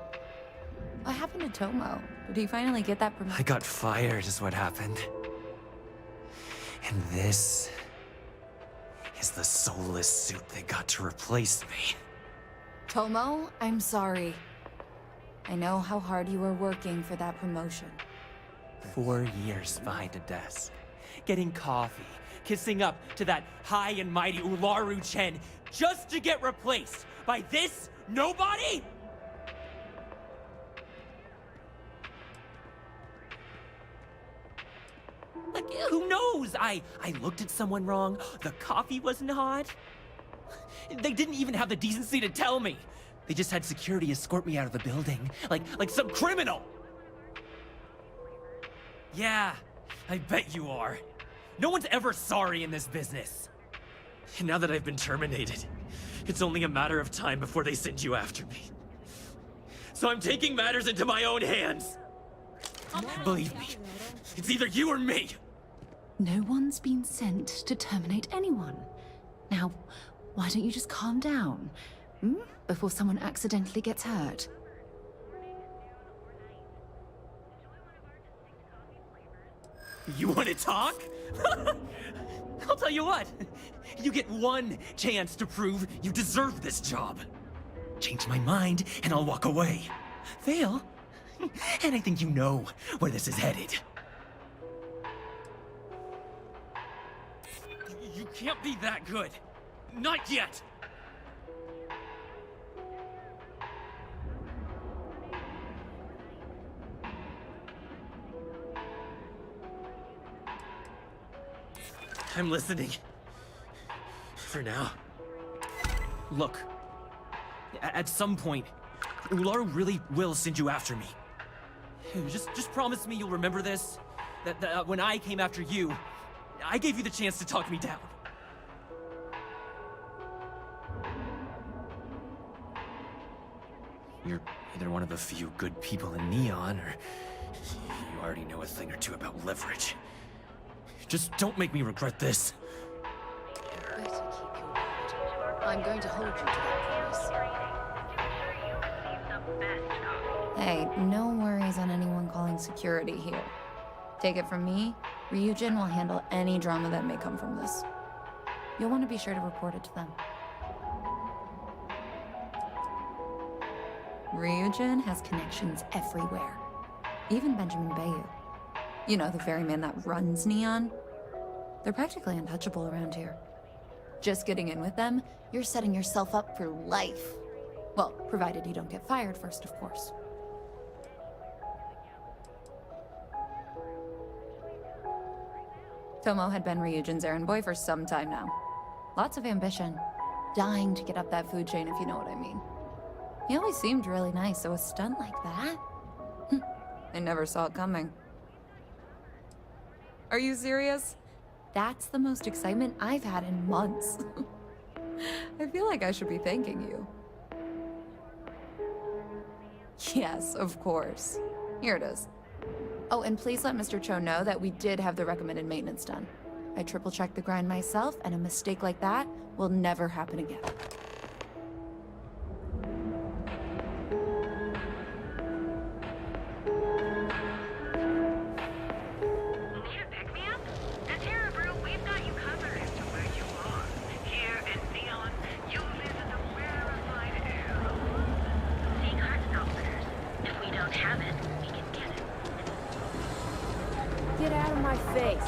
What happened to Tomo? Did he finally get that promotion? I got fired is what happened. And this is the soulless suit they got to replace me. Tomo, I'm sorry. I know how hard you were working for that promotion. 4 years behind a desk, getting coffee, kissing up to that high and mighty Ularu Chen just to get replaced by this nobody? suppose I looked at someone wrong, the coffee wasn't hot. They didn't even have the decency to tell me. They just had security escort me out of the building, like some criminal. Yeah, I bet you are. No one's ever sorry in this business. And now that I've been terminated, it's only a matter of time before they send you after me. So I'm taking matters into my own hands. Believe me, it's either you or me. No one's been sent to terminate anyone. Now, why don't you just calm down, before someone accidentally gets hurt? You want to talk? I'll tell you what. You get one chance to prove you deserve this job. Change my mind, and I'll walk away. Fail, and I think you know where this is headed. You can't be that good. Not yet. I'm listening. For now. Look. At some point, Ularu really will send you after me. Just promise me you'll remember this. That when I came after you, I gave you the chance to talk me down. You're either one of the few good people in Neon, or you already know a thing or two about leverage. Just don't make me regret this. Better keep your word. I'm going to hold you to that promise. Hey, no worries on anyone calling security here. Take it from me, Ryujin will handle any drama that may come from this. You'll want to be sure to report it to them. Ryujin has connections everywhere. Even Benjamin Bayu. You know, the very man that runs Neon? They're practically untouchable around here. Just getting in with them, you're setting yourself up for life. Well, provided you don't get fired first, of course. Tomo had been Ryujin's errand boy for some time now. Lots of ambition. Dying to get up that food chain, if you know what I mean. He always seemed really nice, so a stunt like that? I never saw it coming. Are you serious? That's the most excitement I've had in months. I feel like I should be thanking you. Yes, of course. Here it is. Oh, and please let Mr. Cho know that we did have the recommended maintenance done. I triple-checked the grind myself, and a mistake like that will never happen again. Get out of my face.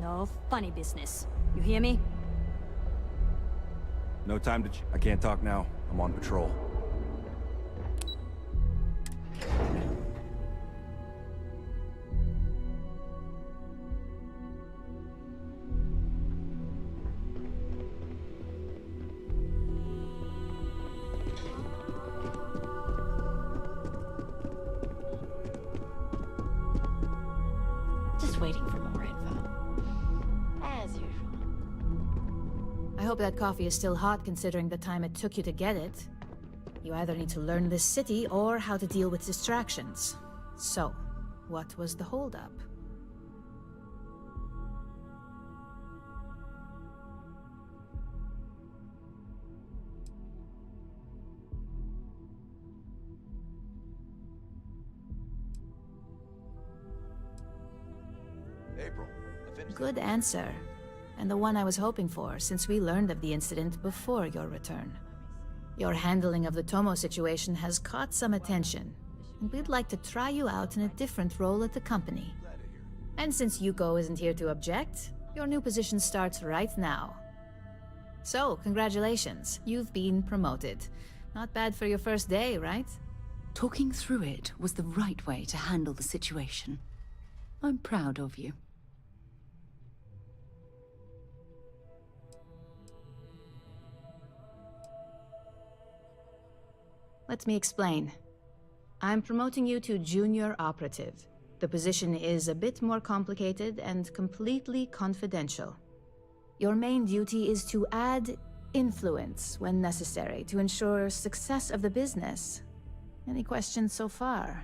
No funny business. You hear me? No time to I can't talk now. I'm on patrol. Just waiting for more info. As usual. I hope that coffee is still hot considering the time it took you to get it. You either need to learn this city or how to deal with distractions. So, what was the holdup? April. Good answer. And the one I was hoping for, since we learned of the incident before your return. Your handling of the Tomo situation has caught some attention, and we'd like to try you out in a different role at the company. And since Yuko isn't here to object, your new position starts right now. So, congratulations, you've been promoted. Not bad for your first day, right? Talking through it was the right way to handle the situation. I'm proud of you. Let me explain. I'm promoting you to junior operative. The position is a bit more complicated and completely confidential. Your main duty is to add influence when necessary to ensure success of the business. Any questions so far?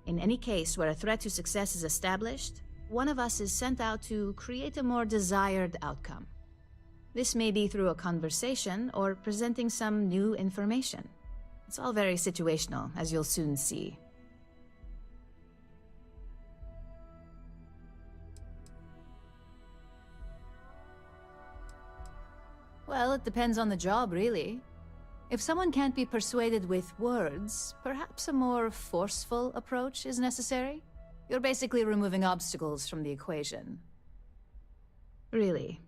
In any case where a threat to success is established, one of us is sent out to create a more desired outcome. This may be through a conversation or presenting some new information. It's all very situational, as you'll soon see. Well, it depends on the job, really. If someone can't be persuaded with words, perhaps a more forceful approach is necessary. You're basically removing obstacles from the equation. Really?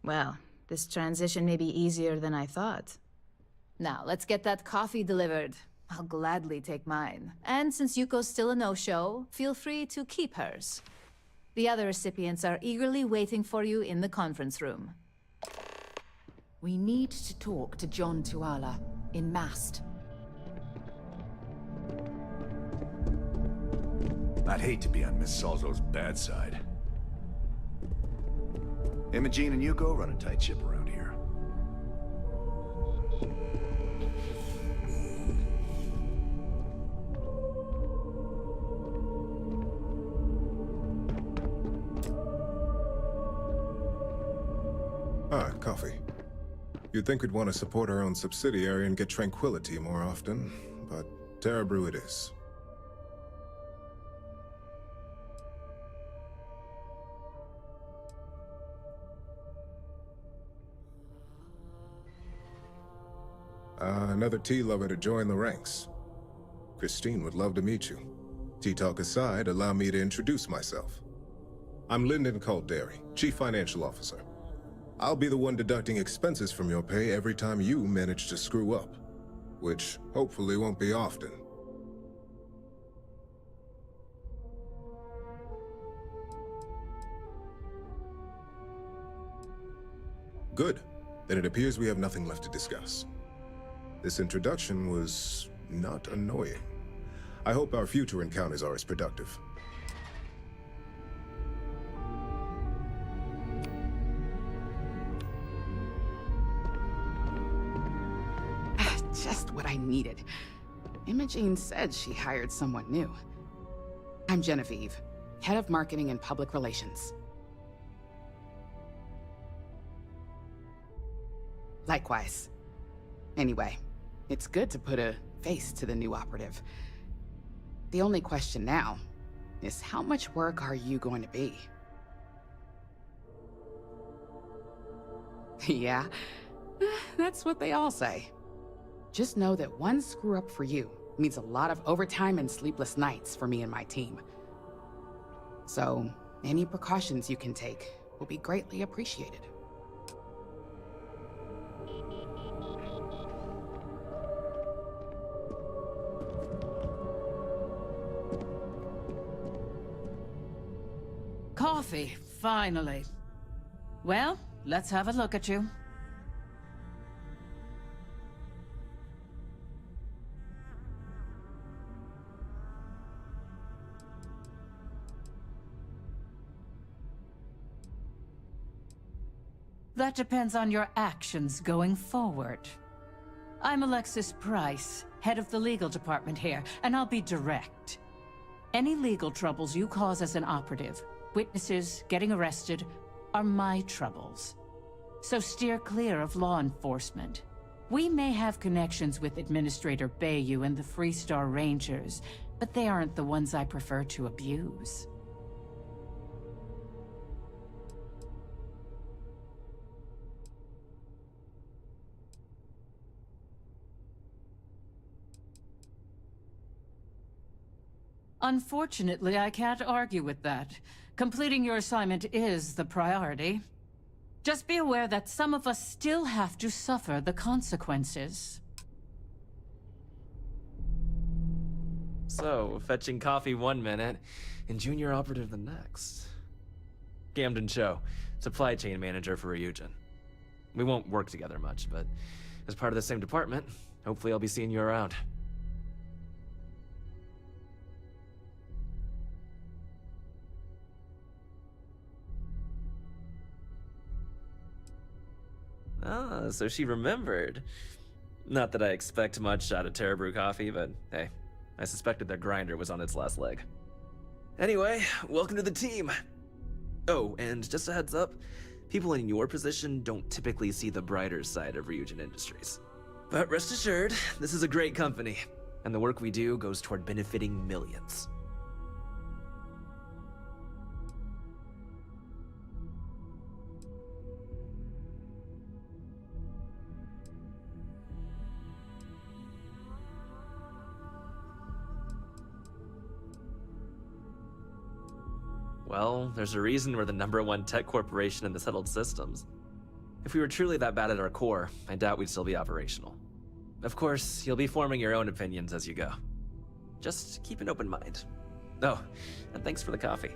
Well, this transition may be easier than I thought. Now, let's get that coffee delivered. I'll gladly take mine. And since Yuko's still a no-show, feel free to keep hers. The other recipients are eagerly waiting for you in the conference room. We need to talk to John Tuala in Mast. I'd hate to be on Miss Salzo's bad side. Imogene and Yuko run a tight ship around here. Ah, coffee. You'd think we'd want to support our own subsidiary and get tranquility more often, but Terra Brew it is. Another tea lover to join the ranks. Christine would love to meet you. Tea talk aside, allow me to introduce myself. I'm Lyndon Calderi, Chief Financial Officer. I'll be the one deducting expenses from your pay every time you manage to screw up, which hopefully won't be often. Good. Then it appears we have nothing left to discuss. This introduction was not annoying. I hope our future encounters are as productive. Just what I needed. Imogene said she hired someone new. I'm Genevieve, Head of Marketing and Public Relations. Likewise. Anyway, it's good to put a face to the new operative. The only question now is how much work are you going to be? Yeah, that's what they all say. Just know that one screw up for you means a lot of overtime and sleepless nights for me and my team. So, any precautions you can take will be greatly appreciated. Coffee, finally. Well, let's have a look at you. That depends on your actions going forward. I'm Alexis Price, head of the legal department here, and I'll be direct. Any legal troubles you cause as an operative, witnesses, getting arrested, are my troubles. So steer clear of law enforcement. We may have connections with Administrator Bayou and the Freestar Rangers, but they aren't the ones I prefer to abuse. Unfortunately, I can't argue with that. Completing your assignment is the priority. Just be aware that some of us still have to suffer the consequences. So, fetching coffee 1 minute and junior operative the next. Camden Cho, supply chain manager for Ryujin. We won't work together much, but as part of the same department, hopefully I'll be seeing you around. Ah, so she remembered. Not that I expect much out of Terra Brew Coffee, but hey, I suspected their grinder was on its last leg. Anyway, welcome to the team. Oh, and just a heads up, people in your position don't typically see the brighter side of Ryujin Industries. But rest assured, this is a great company, and the work we do goes toward benefiting millions. Well, there's a reason we're the #1 tech corporation in the settled systems. If we were truly that bad at our core, I doubt we'd still be operational. Of course, you'll be forming your own opinions as you go. Just keep an open mind. Oh, and thanks for the coffee.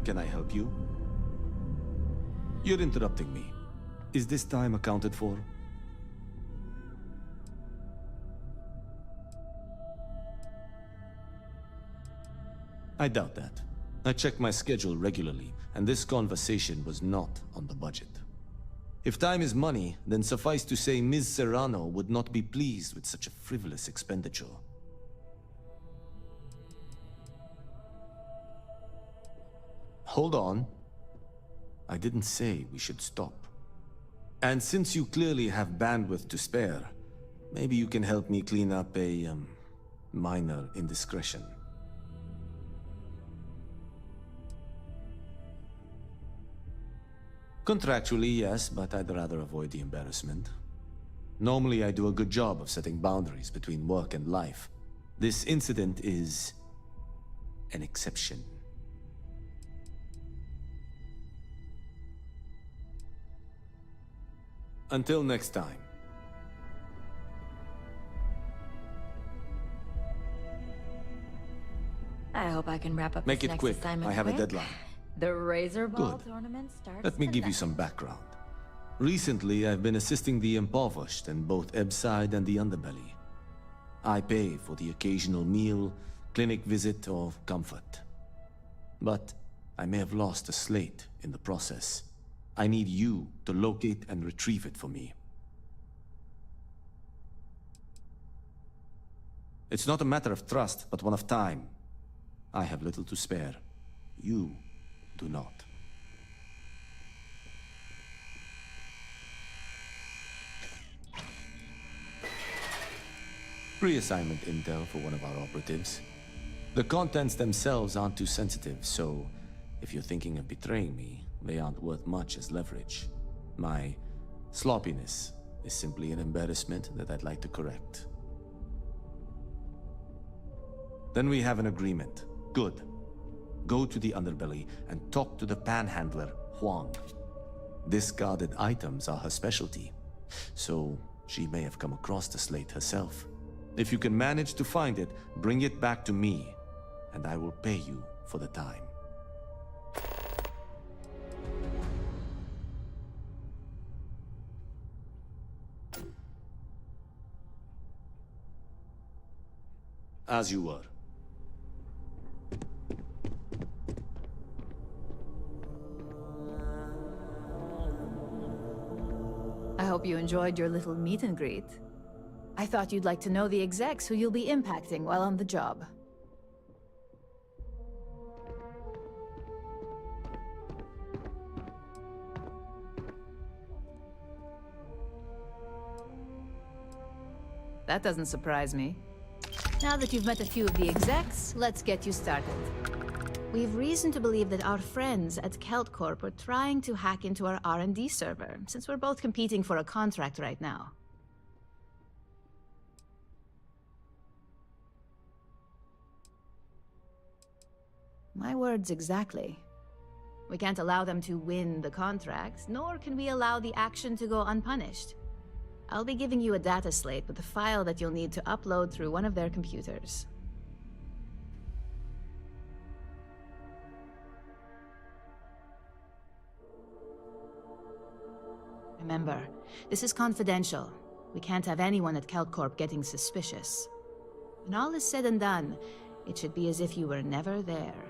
Can I help you? You're interrupting me. Is this time accounted for? I doubt that. I check my schedule regularly, and this conversation was not on the budget. If time is money, then suffice to say Ms. Serrano would not be pleased with such a frivolous expenditure. Hold on. I didn't say we should stop. And since you clearly have bandwidth to spare, maybe you can help me clean up a, minor indiscretion. Contractually, yes, but I'd rather avoid the embarrassment. Normally, I do a good job of setting boundaries between work and life. This incident is an exception. Until next time. I hope I can wrap up Make this it next quick. assignment I have a quick. deadline. The Razor Ball Good. tournament starts Let me give you tonight. some background. Recently, I've been assisting the impoverished in both Ebbside and the Underbelly. I pay for the occasional meal, clinic visit, or comfort. But I may have lost a slate in the process. I need you to locate and retrieve it for me. It's not a matter of trust, but one of time. I have little to spare. You do not. Pre-assignment intel for one of our operatives. The contents themselves aren't too sensitive, so if you're thinking of betraying me, they aren't worth much as leverage. My sloppiness is simply an embarrassment that I'd like to correct. Then we have an agreement. Good. Go to the Underbelly and talk to the panhandler, Huang. Discarded items are her specialty, so she may have come across the slate herself. If you can manage to find it, bring it back to me, and I will pay you for the time. As you were. I hope you enjoyed your little meet and greet. I thought you'd like to know the execs who you'll be impacting while on the job. That doesn't surprise me. Now that you've met a few of the execs, let's get you started. We've reason to believe that our friends at Kelt Corp are trying to hack into our R&D server, since we're both competing for a contract right now. My words exactly. We can't allow them to win the contract, nor can we allow the action to go unpunished. I'll be giving you a data slate with a file that you'll need to upload through one of their computers. Remember, this is confidential. We can't have anyone at Kelt Corp getting suspicious. When all is said and done, it should be as if you were never there.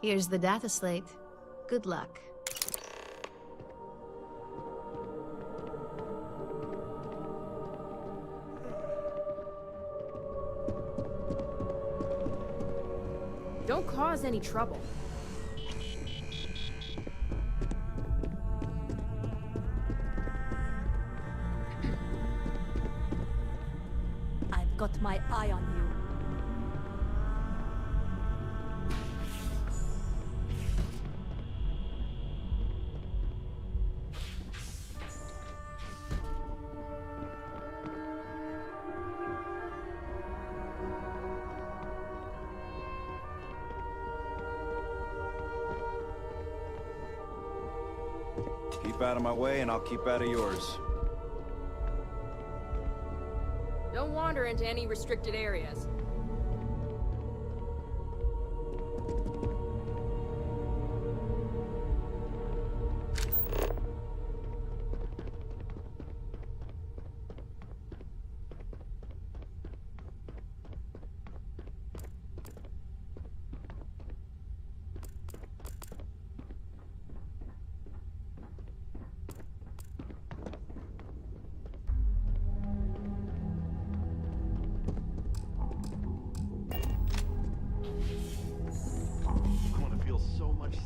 Here's the data slate. Good luck. Don't cause any trouble. I've got my eye on you. Keep out of my way and I'll keep out of yours. Don't wander into any restricted areas.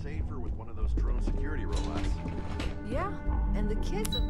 Safer with one of those drone security robots. Yeah, and the kids have...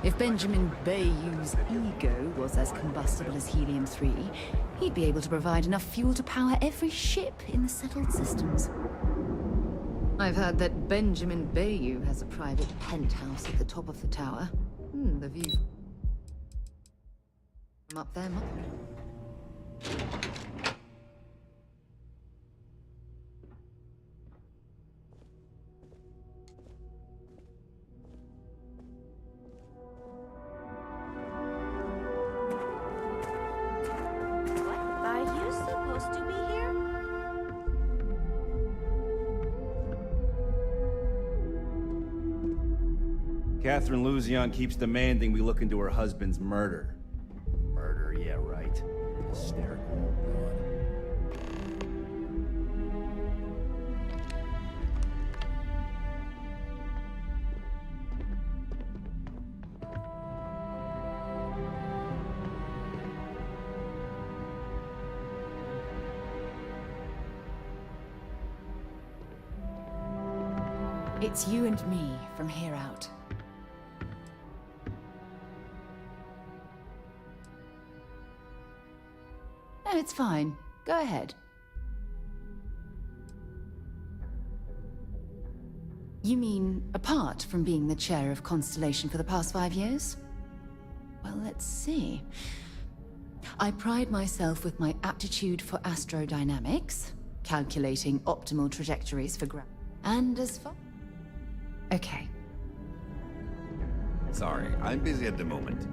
If Benjamin Bayou's ego was as combustible as helium-3, he'd be able to provide enough fuel to power every ship in the settled systems. I've heard that Benjamin Bayou has a private penthouse at the top of the tower. The view from up there must... Catherine Luzion keeps demanding we look into her husband's murder. Murder, yeah, right. Hysterical old broad. It's you and me from here out. No, it's fine. Go ahead. You mean apart from being the chair of Constellation for the past 5 years? Well, let's see. I pride myself with my aptitude for astrodynamics, calculating optimal trajectories for gravity, and as far... Okay. Sorry, I'm busy at the moment.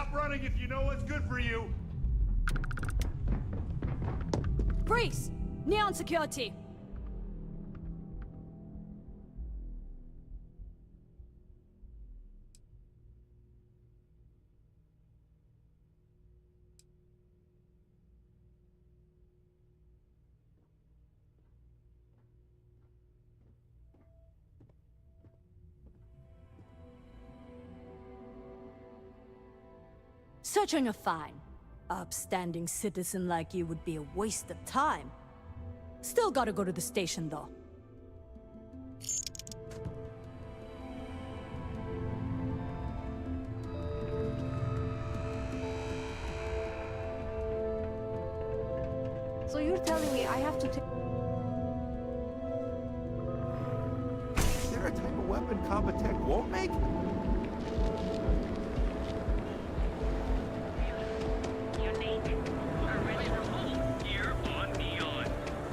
Stop running if you know what's good for you! Freeze! Neon security! Searching a fine. Upstanding citizen like you would be a waste of time. Still gotta go to the station, though. So you're telling me I have to take... Is there a type of weapon combat tech won't make?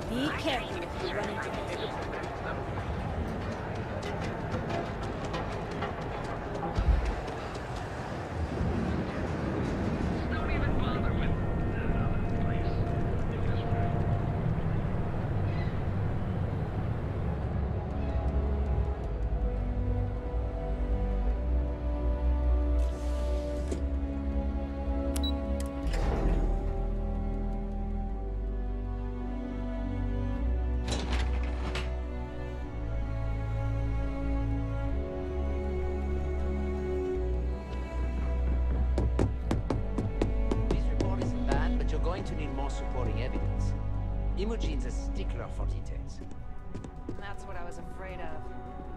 Be careful if you run into me. To need more supporting evidence. Imogene's a stickler for details. That's what I was afraid of.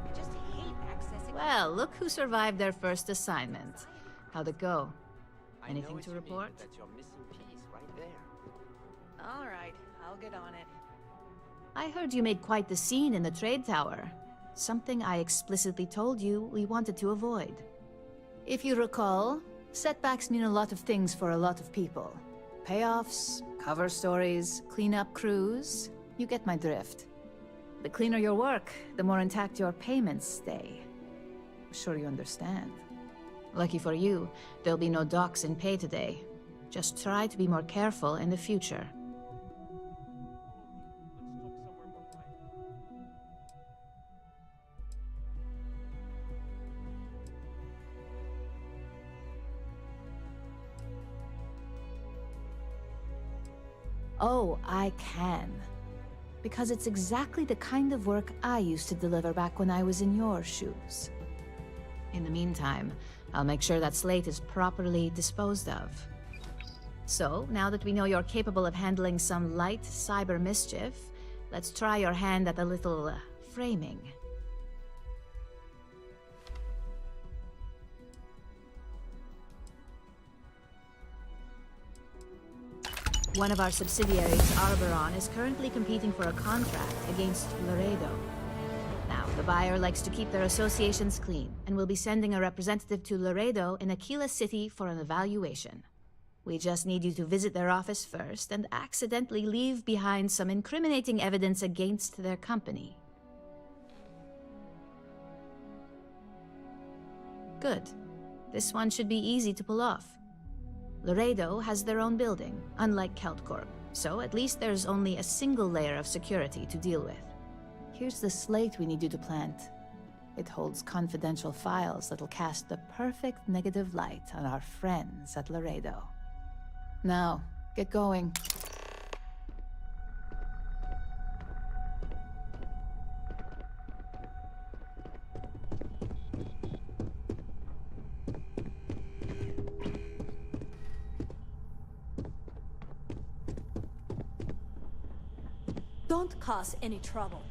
I just hate accessing... Well, look who survived their first assignment. How'd it go? Anything to report? That's your missing piece right there. All right, I'll get on it. I heard you made quite the scene in the trade tower. Something I explicitly told you we wanted to avoid. If you recall, setbacks mean a lot of things for a lot of people. Payoffs, cover stories, cleanup crews. You get my drift. The cleaner your work, the more intact your payments stay. I'm sure you understand. Lucky for you, there'll be no docks in pay today. Just try to be more careful in the future. Oh, I can. Because it's exactly the kind of work I used to deliver back when I was in your shoes. In the meantime, I'll make sure that slate is properly disposed of. So, now that we know you're capable of handling some light cyber mischief, let's try your hand at a little framing. One of our subsidiaries, Arboron, is currently competing for a contract against Laredo. Now, the buyer likes to keep their associations clean, and will be sending a representative to Laredo in Aquila City for an evaluation. We just need you to visit their office first and accidentally leave behind some incriminating evidence against their company. Good. This one should be easy to pull off. Laredo has their own building, unlike KeltCorp, so at least there's only a single layer of security to deal with. Here's the slate we need you to plant. It holds confidential files that'll cast the perfect negative light on our friends at Laredo. Now, get going. Don't cause any trouble.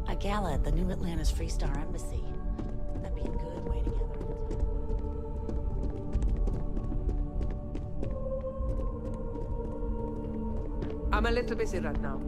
A gala at the New Atlantis Freestar Embassy. That'd be a good way to gather. I'm a little busy right now.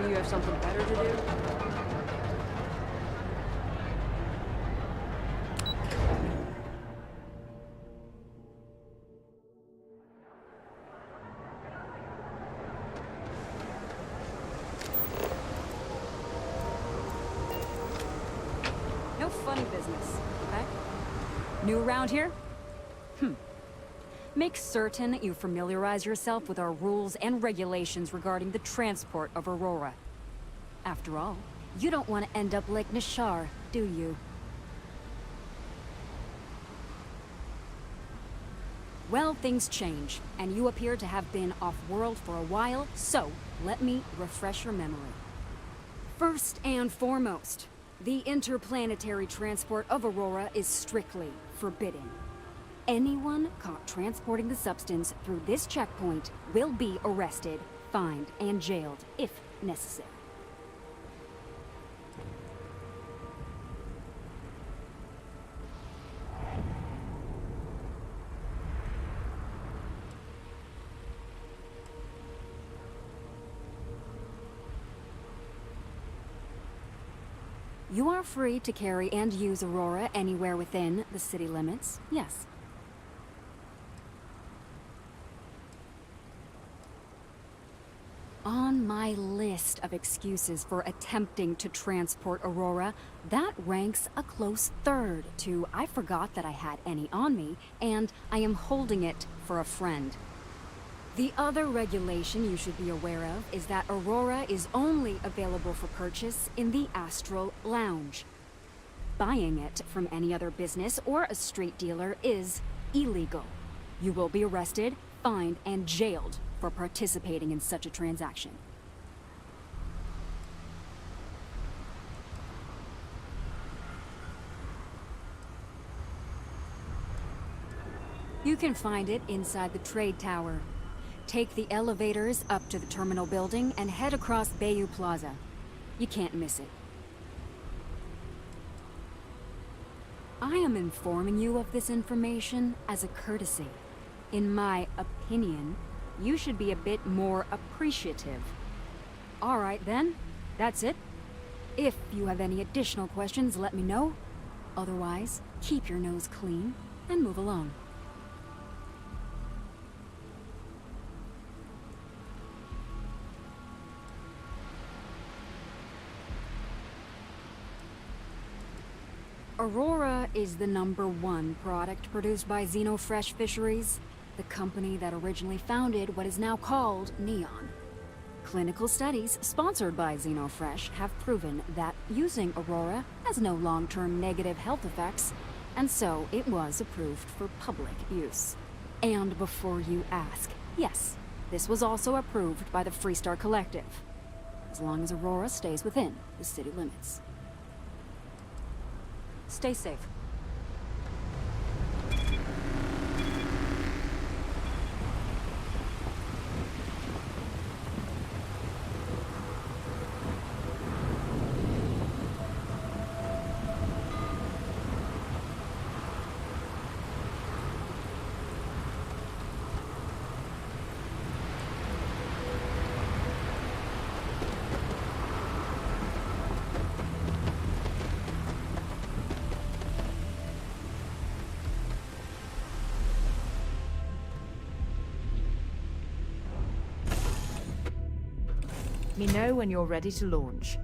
Maybe you have something better to do? No funny business, okay? New around here? Make certain you familiarize yourself with our rules and regulations regarding the transport of Aurora. After all, you don't want to end up like Nishar, do you? Well, things change, and you appear to have been off-world for a while, so let me refresh your memory. First and foremost, the interplanetary transport of Aurora is strictly forbidden. Anyone caught transporting the substance through this checkpoint will be arrested, fined, and jailed, if necessary. You are free to carry and use Aurora anywhere within the city limits, yes. On my list of excuses for attempting to transport Aurora, that ranks a close third to I forgot that I had any on me, and I am holding it for a friend. The other regulation you should be aware of is that Aurora is only available for purchase in the Astral Lounge. Buying it from any other business or a street dealer is illegal. You will be arrested, fined, and jailed for participating in such a transaction. You can find it inside the trade tower. Take the elevators up to the terminal building and head across Bayou Plaza. You can't miss it. I am informing you of this information as a courtesy. In my opinion, you should be a bit more appreciative. All right then, that's it. If you have any additional questions, let me know. Otherwise, keep your nose clean and move along. Aurora is the #1 product produced by Xenofresh Fisheries, the company that originally founded what is now called Neon. Clinical studies sponsored by Xenofresh have proven that using Aurora has no long-term negative health effects, and so it was approved for public use. And before you ask, yes, this was also approved by the Freestar Collective, as long as Aurora stays within the city limits. Stay safe. Let me know when you're ready to launch.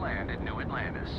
land in New Atlantis.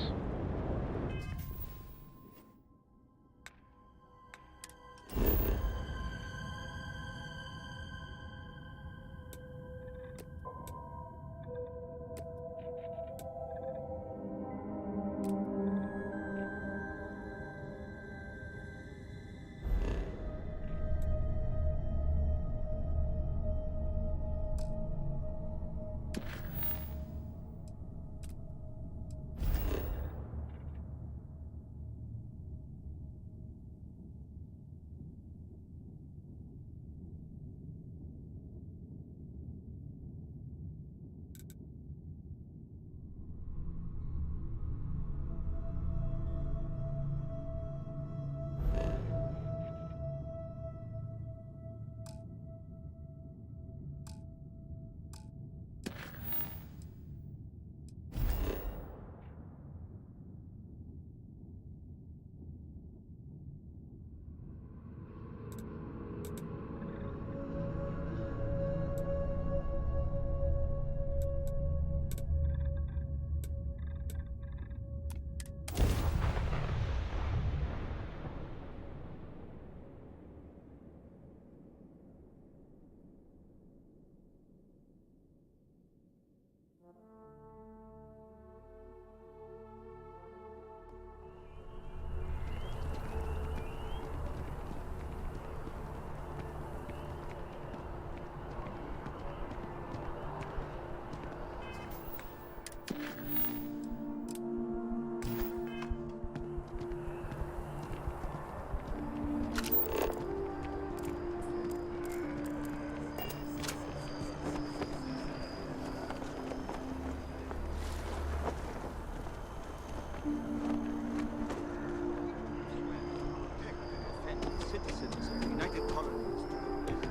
Citizens of the United Colonies of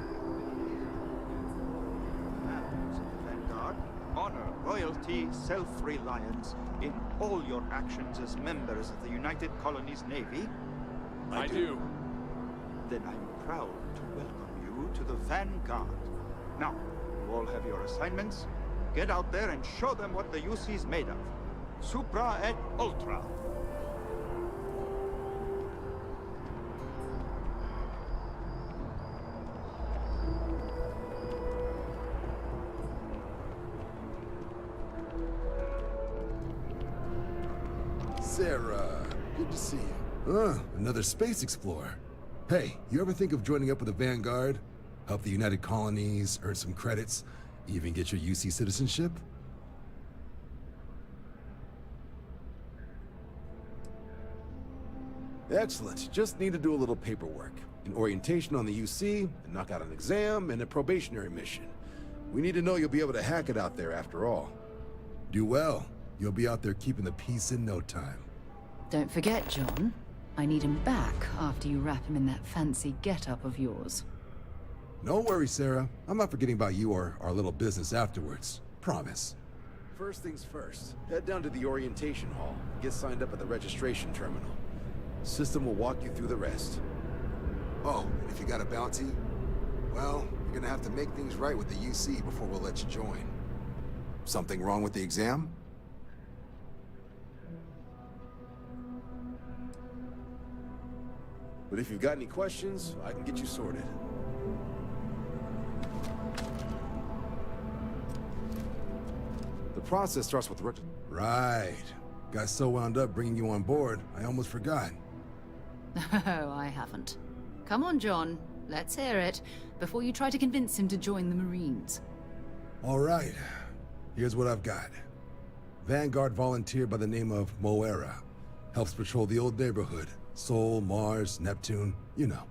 the Vanguard, honor loyalty, self-reliance in all your actions as members of the United Colonies Navy. I do. Then I'm proud to welcome you to the Vanguard. Now, you all have your assignments. Get out there and show them what the UC's made of. Supra et Ultra. Sarah, good to see you. Another space explorer. Hey, you ever think of joining up with the Vanguard? Help the United Colonies, earn some credits, even get your UC citizenship? Excellent. Just need to do a little paperwork. An orientation on the UC, and knock out an exam, and a probationary mission. We need to know you'll be able to hack it out there after all. Do well. You'll be out there keeping the peace in no time. Don't forget, John. I need him back after you wrap him in that fancy get-up of yours. No worries, Sarah. I'm not forgetting about you or our little business afterwards. Promise. First things first, head down to the orientation hall and get signed up at the registration terminal. System will walk you through the rest. Oh, and if you got a bounty, well, you're gonna have to make things right with the UC before we'll let you join. Something wrong with the exam? But if you've got any questions, I can get you sorted. The process starts with Right. Got so wound up bringing you on board, I almost forgot. Oh, I haven't. Come on, John. Let's hear it, before you try to convince him to join the Marines. All right. Here's what I've got. Vanguard volunteer by the name of Moera. Helps patrol the old neighborhood. Sol, Mars, Neptune, you know.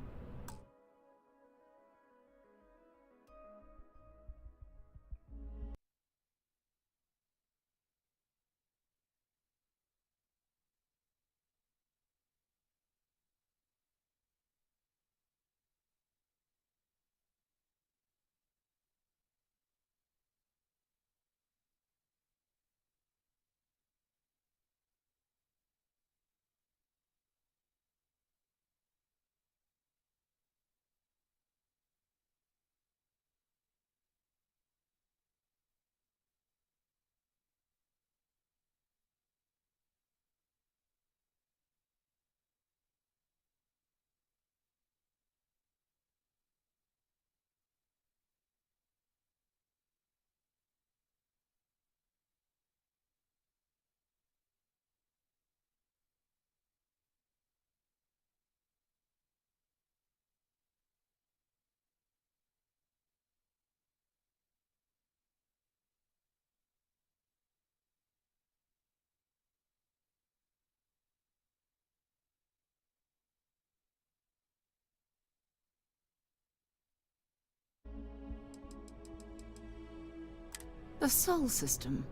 The Sol System.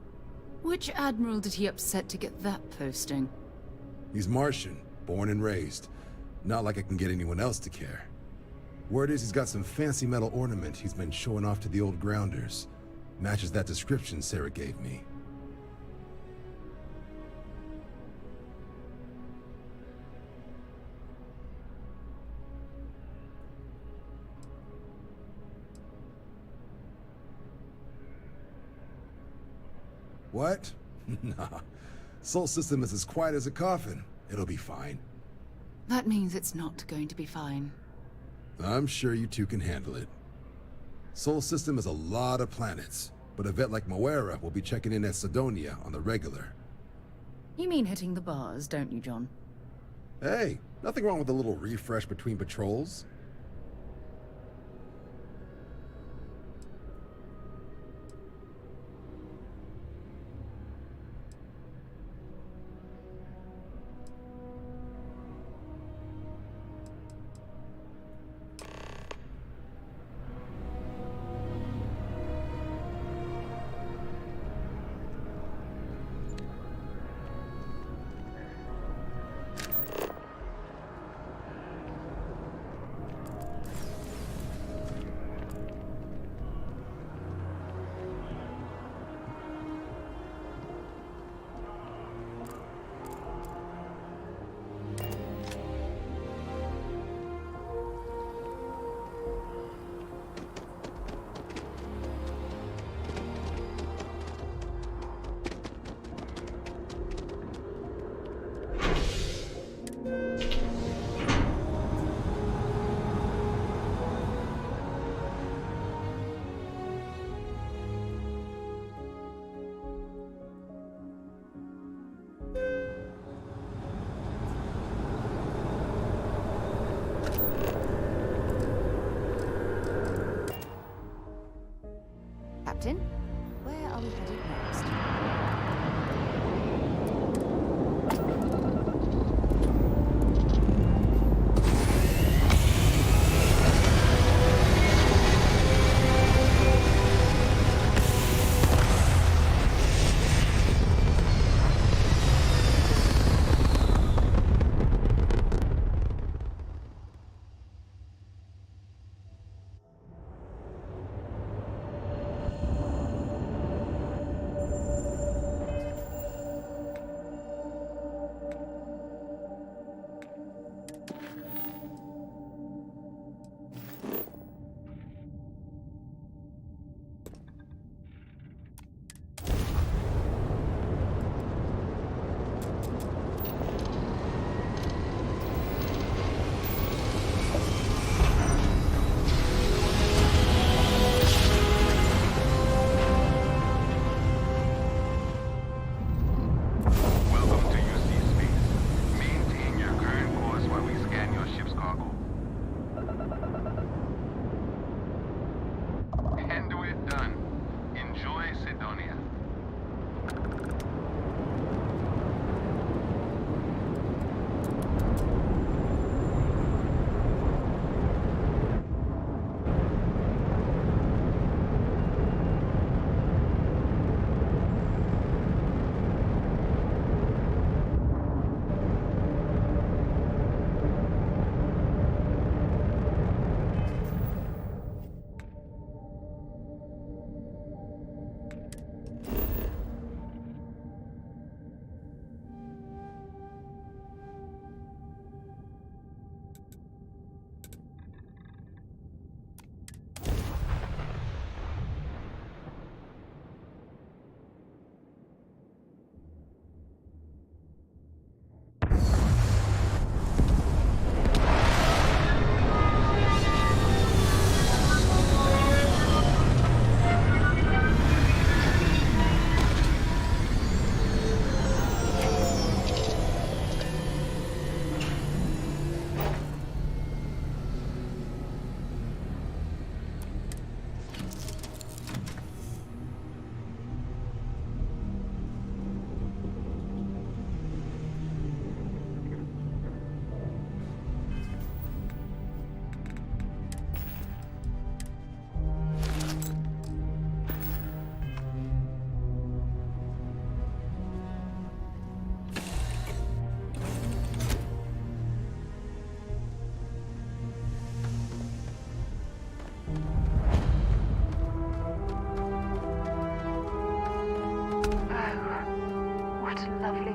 Which admiral did he upset to get that posting? He's Martian, born and raised. Not like I can get anyone else to care. Word is he's got some fancy metal ornament he's been showing off to the old grounders. Matches that description Sarah gave me. What? Nah. Sol System is as quiet as a coffin. It'll be fine. That means it's not going to be fine. I'm sure you two can handle it. Sol System is a lot of planets, but a vet like Moira will be checking in at Sidonia on the regular. You mean hitting the bars, don't you, John? Hey, nothing wrong with a little refresh between patrols.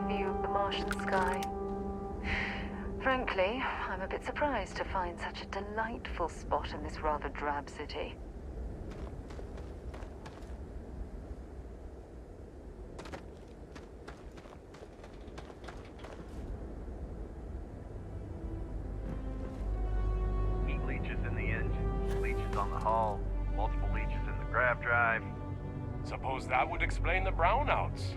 view of the Martian sky. Frankly, I'm a bit surprised to find such a delightful spot in this rather drab city. Heat leeches in the engine, leeches on the hull, multiple leeches in the grav drive. Suppose that would explain the brownouts.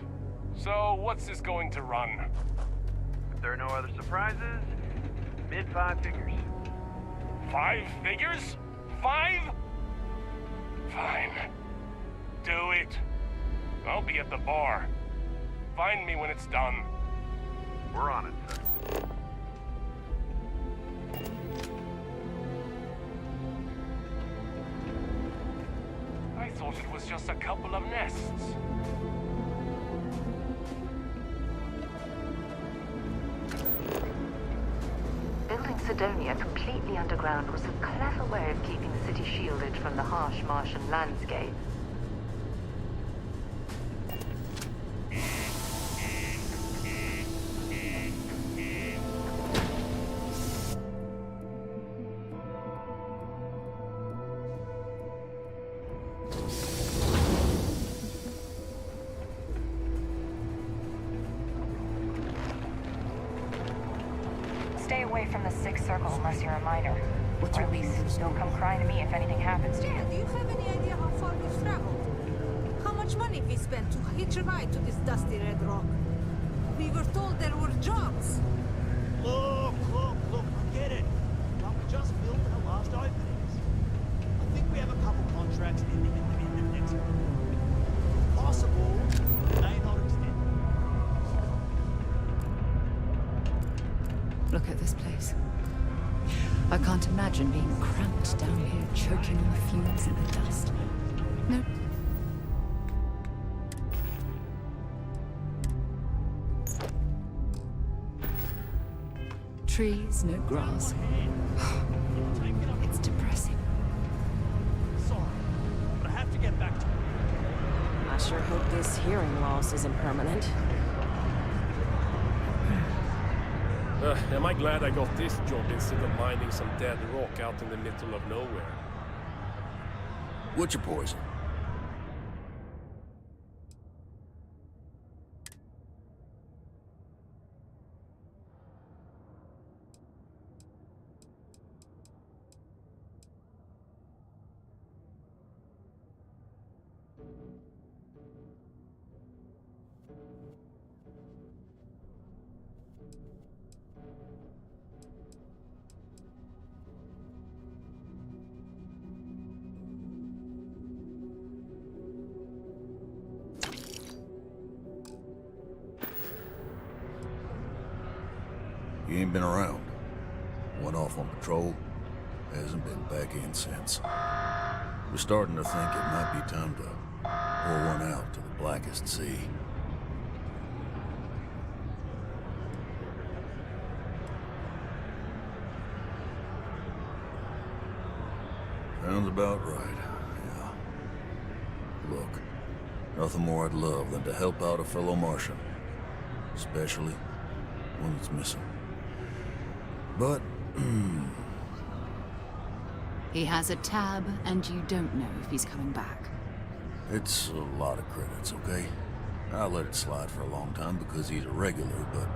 So, what's this going to run? If there are no other surprises, mid-5 figures. 5 figures? 5? Fine. Do it. I'll be at the bar. Find me when it's done. We're on it, sir. I thought it was just a couple of nests. Building Sidonia completely underground was a clever way of keeping the city shielded from the harsh Martian landscape. Stay away from the Sixth Circle unless you're a minor. Or at least don't come crying to me if anything happens to you. Do you have any idea how far we've traveled? How much money we spent to hitch a ride to this dusty red rock? We were told there were jobs. Look, I get it. But we just built our last openings. I think we have a couple contracts in the next month. Possible, may not extend. Look at this place. I can't imagine being cramped down here, choking on the fumes and the dust. No. Trees, no grass. It's depressing. Sorry, but I have to get back to it. I sure hope this hearing loss isn't permanent. Am I glad I got this job instead of mining some dead rock out in the middle of nowhere? What's your poison? You ain't been around. Went off on patrol. Hasn't been back in since. We're starting to think it might be time to pour one out to the blackest sea. Sounds about right, yeah. Look, nothing more I'd love than to help out a fellow Martian. Especially one that's missing. But, He has a tab, and you don't know if he's coming back. it's a lot of credits, okay? I let it slide for a long time because he's a regular, but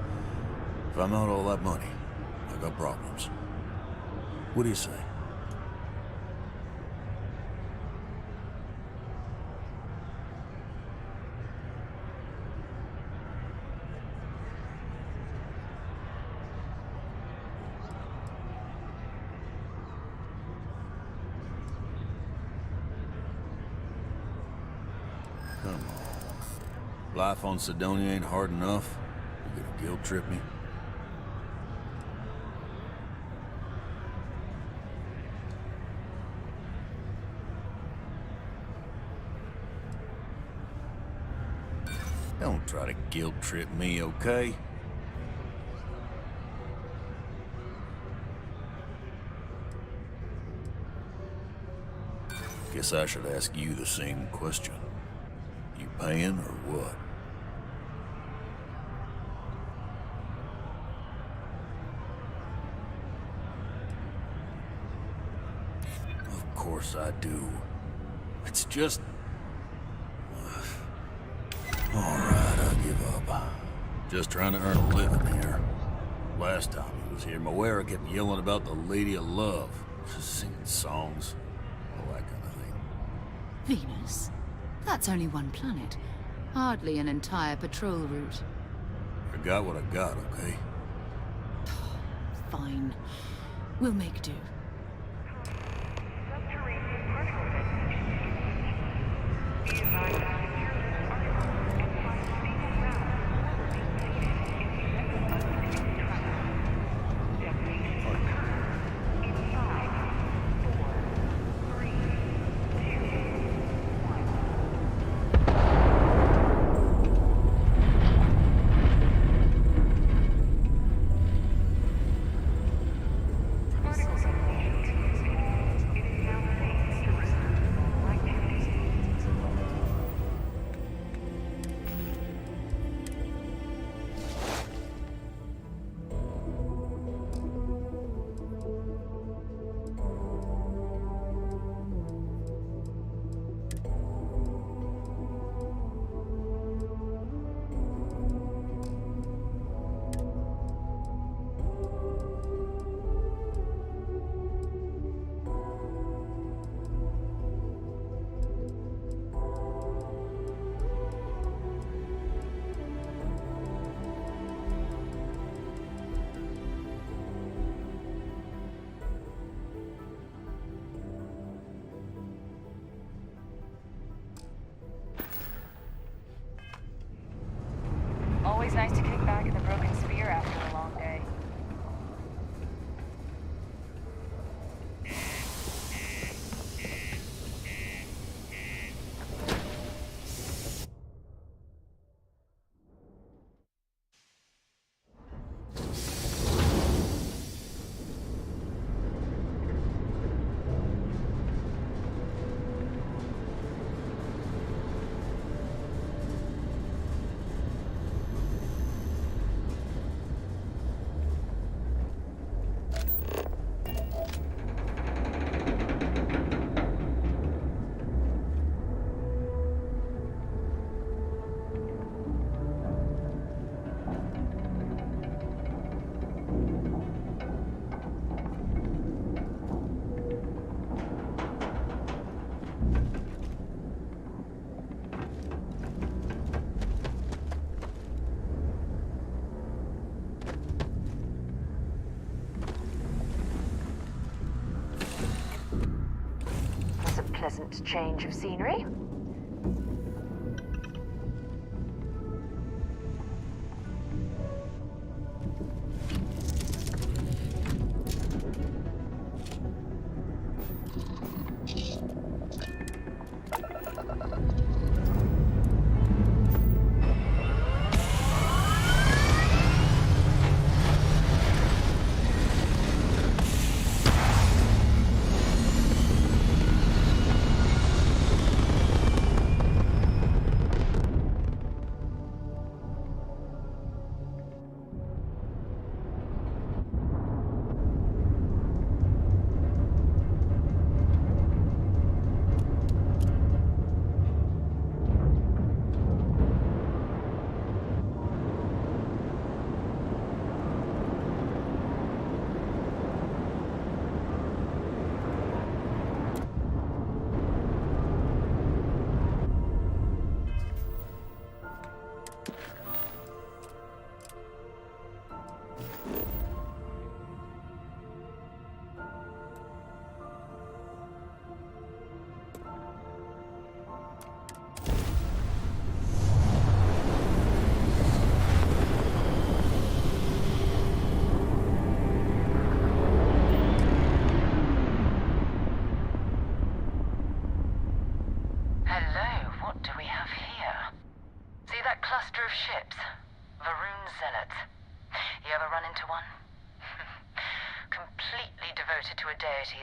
if I'm out all that money, I got problems. What do you say? Come on. Life on Sidonia ain't hard enough. You gonna guilt trip me? Don't try to guilt trip me, okay? Guess I should ask you the same question. You paying or what? course I do. It's just... Alright, I give up. Just trying to earn a living here. Last time he was here, Moera kept yelling about the Lady of Love. Just singing songs. All that kind of thing. Venus? That's only one planet. Hardly an entire patrol route. I got what I got, okay? Fine. We'll make do. Always nice to kick back in the Broken Spear after a long day. Pleasant change of scenery.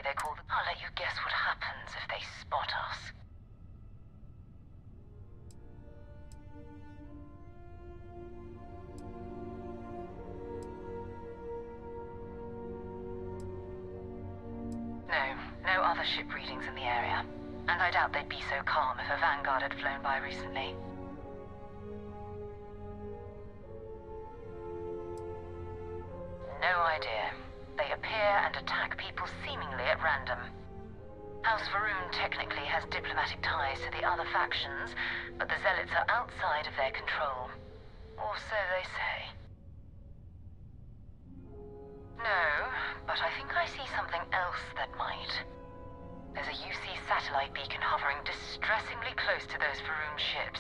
They call them. I'll let you guess what happens if they spot us. No other ship readings in the area, and I doubt they'd be so calm if a vanguard had flown by recently. No idea. They appear and attack people seemingly at random. House Varun technically has diplomatic ties to the other factions, but the Zealots are outside of their control. Or so they say. No, but I think I see something else that might. There's a UC satellite beacon hovering distressingly close to those Varun ships.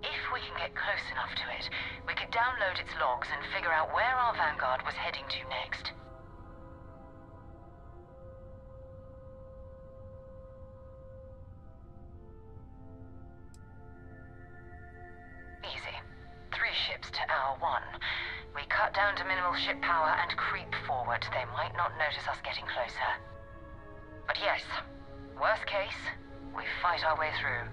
If we can get close enough to it, we could download its logs and figure out where our vanguard was heading to next. Easy. 3 ships to hour 1. We cut down to minimal ship power and creep forward. They might not notice us getting closer. But yes, worst case, we fight our way through.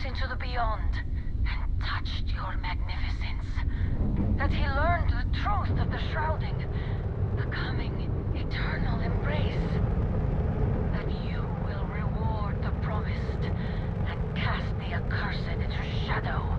Into the beyond, and touched your magnificence. That he learned the truth of the shrouding, the coming eternal embrace. That you will reward the promised, and cast the accursed into shadow.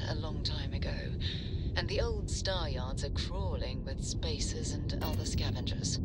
a long time ago, and the old star yards are crawling with spacers and other scavengers.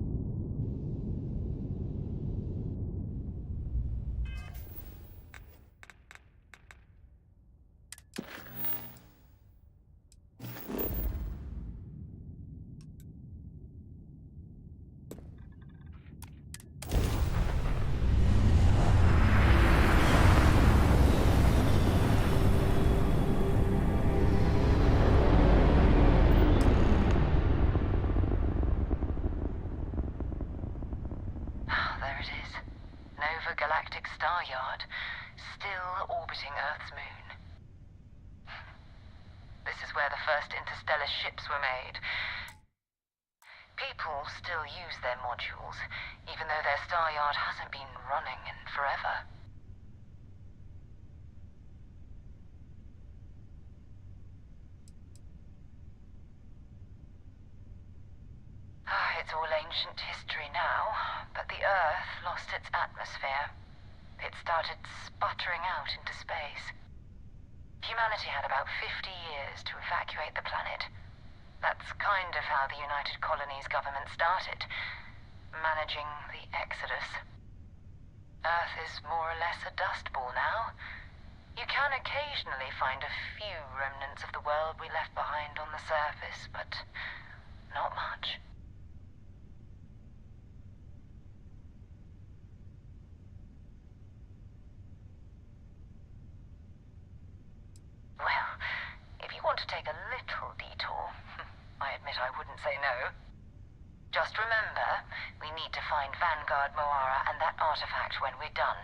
There it is. Nova Galactic Star Yard, still orbiting Earth's moon. This is where the first interstellar ships were made. People still use their modules, even though their star yard hasn't been running in forever. It's all ancient history now, but the Earth lost its atmosphere. It started sputtering out into space. Humanity had about 50 years to evacuate the planet. That's kind of how the United Colonies government started, managing the exodus. Earth is more or less a dust ball now. You can occasionally find a few remnants of the world we left behind on the surface, but not much. Well, if you want to take a little detour, I admit I wouldn't say no. Just remember, we need to find Vanguard Moara and that artifact when we're done.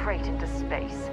straight into space.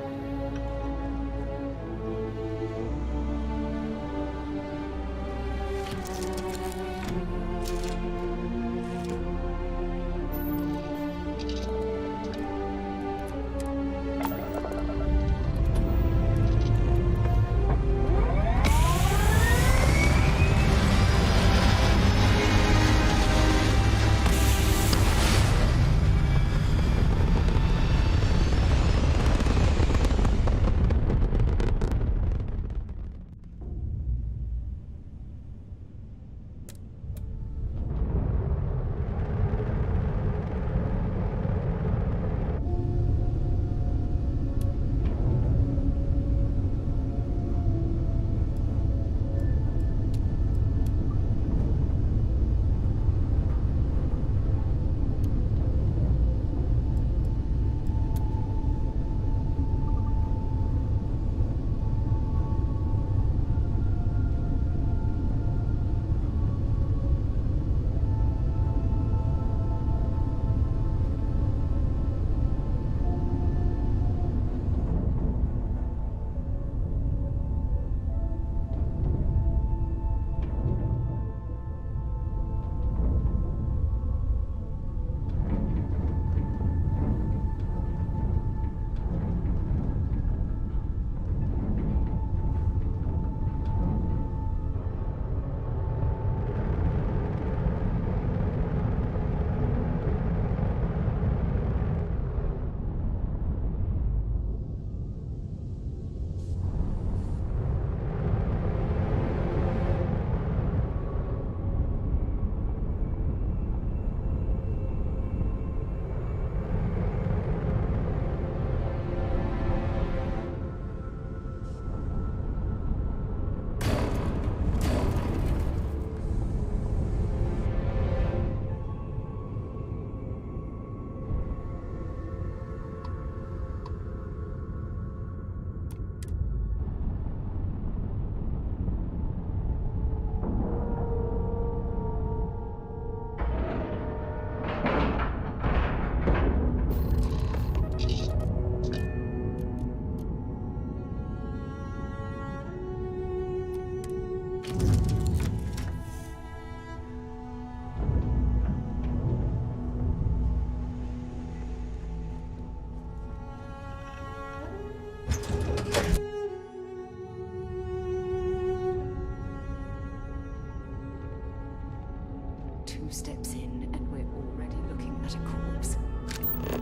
Steps in, and we're already looking at a corpse.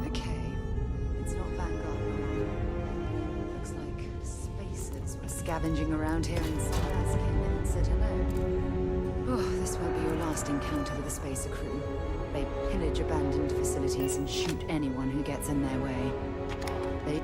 Okay, it's not Vanguard. Looks like spacers were scavenging around here and Stars came in and said hello. Oh, this won't be your last encounter with a spacer crew. They pillage abandoned facilities and shoot anyone who gets in their way. They...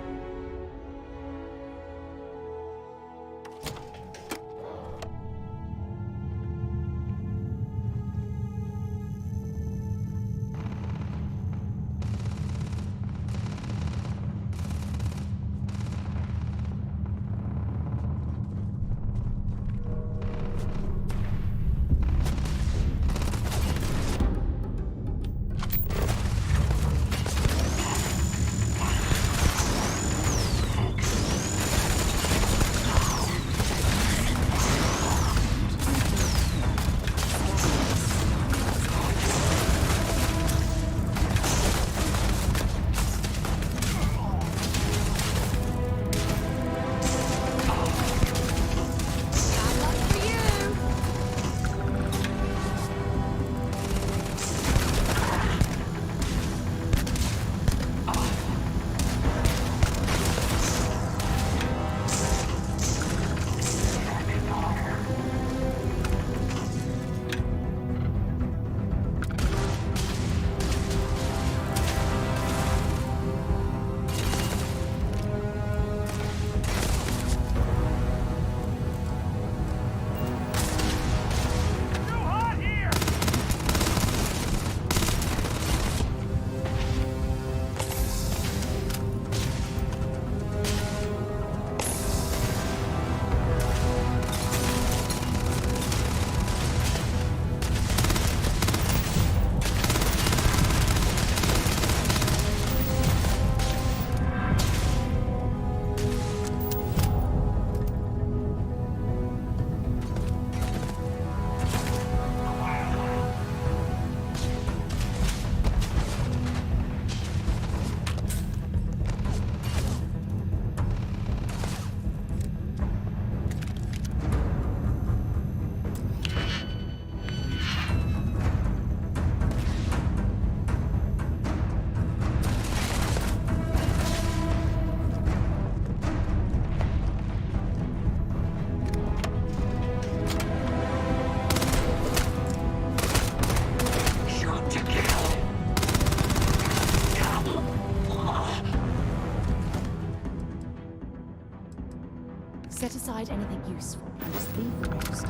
Set aside anything useful and just leave the rest.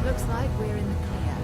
Looks like we're in the clear.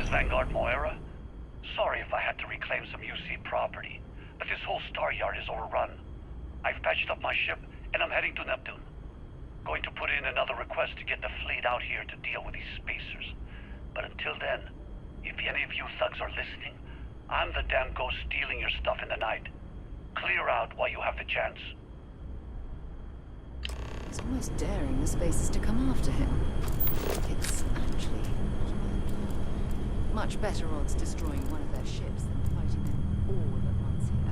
is Vanguard Moira. Sorry if I had to reclaim some UC property, but this whole star yard is overrun. I've patched up my ship, and I'm heading to Neptune. Going to put in another request to get the fleet out here to deal with these spacers. But until then, if any of you thugs are listening, I'm the damn ghost stealing your stuff in the night. Clear out while you have the chance. He's almost daring the spacers to come after him. It's actually much better odds destroying one of their ships than fighting them all at once here.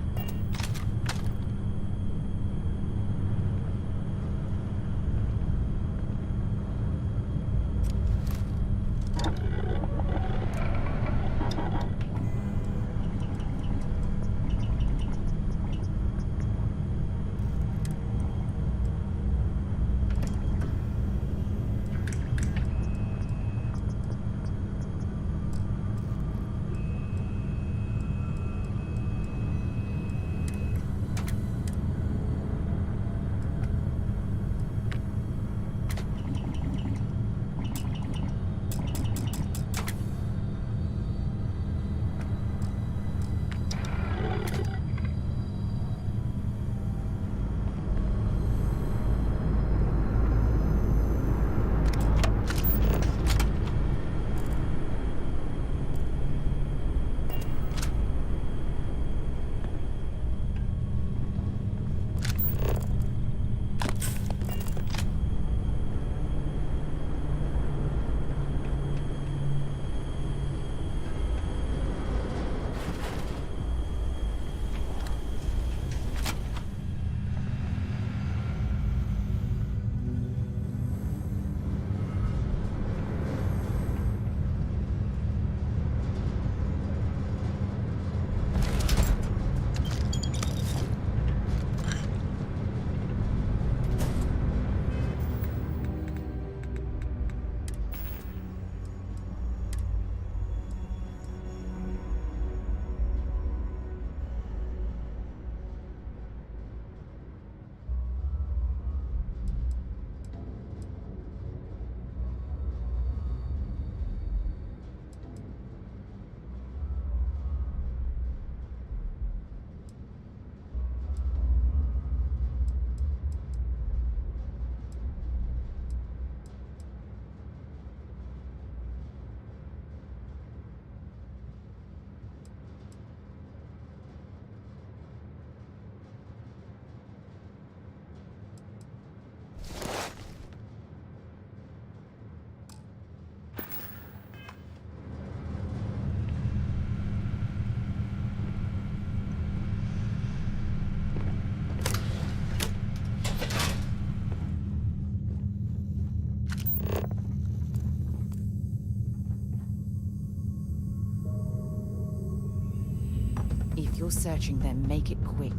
If you're searching them, make it quick.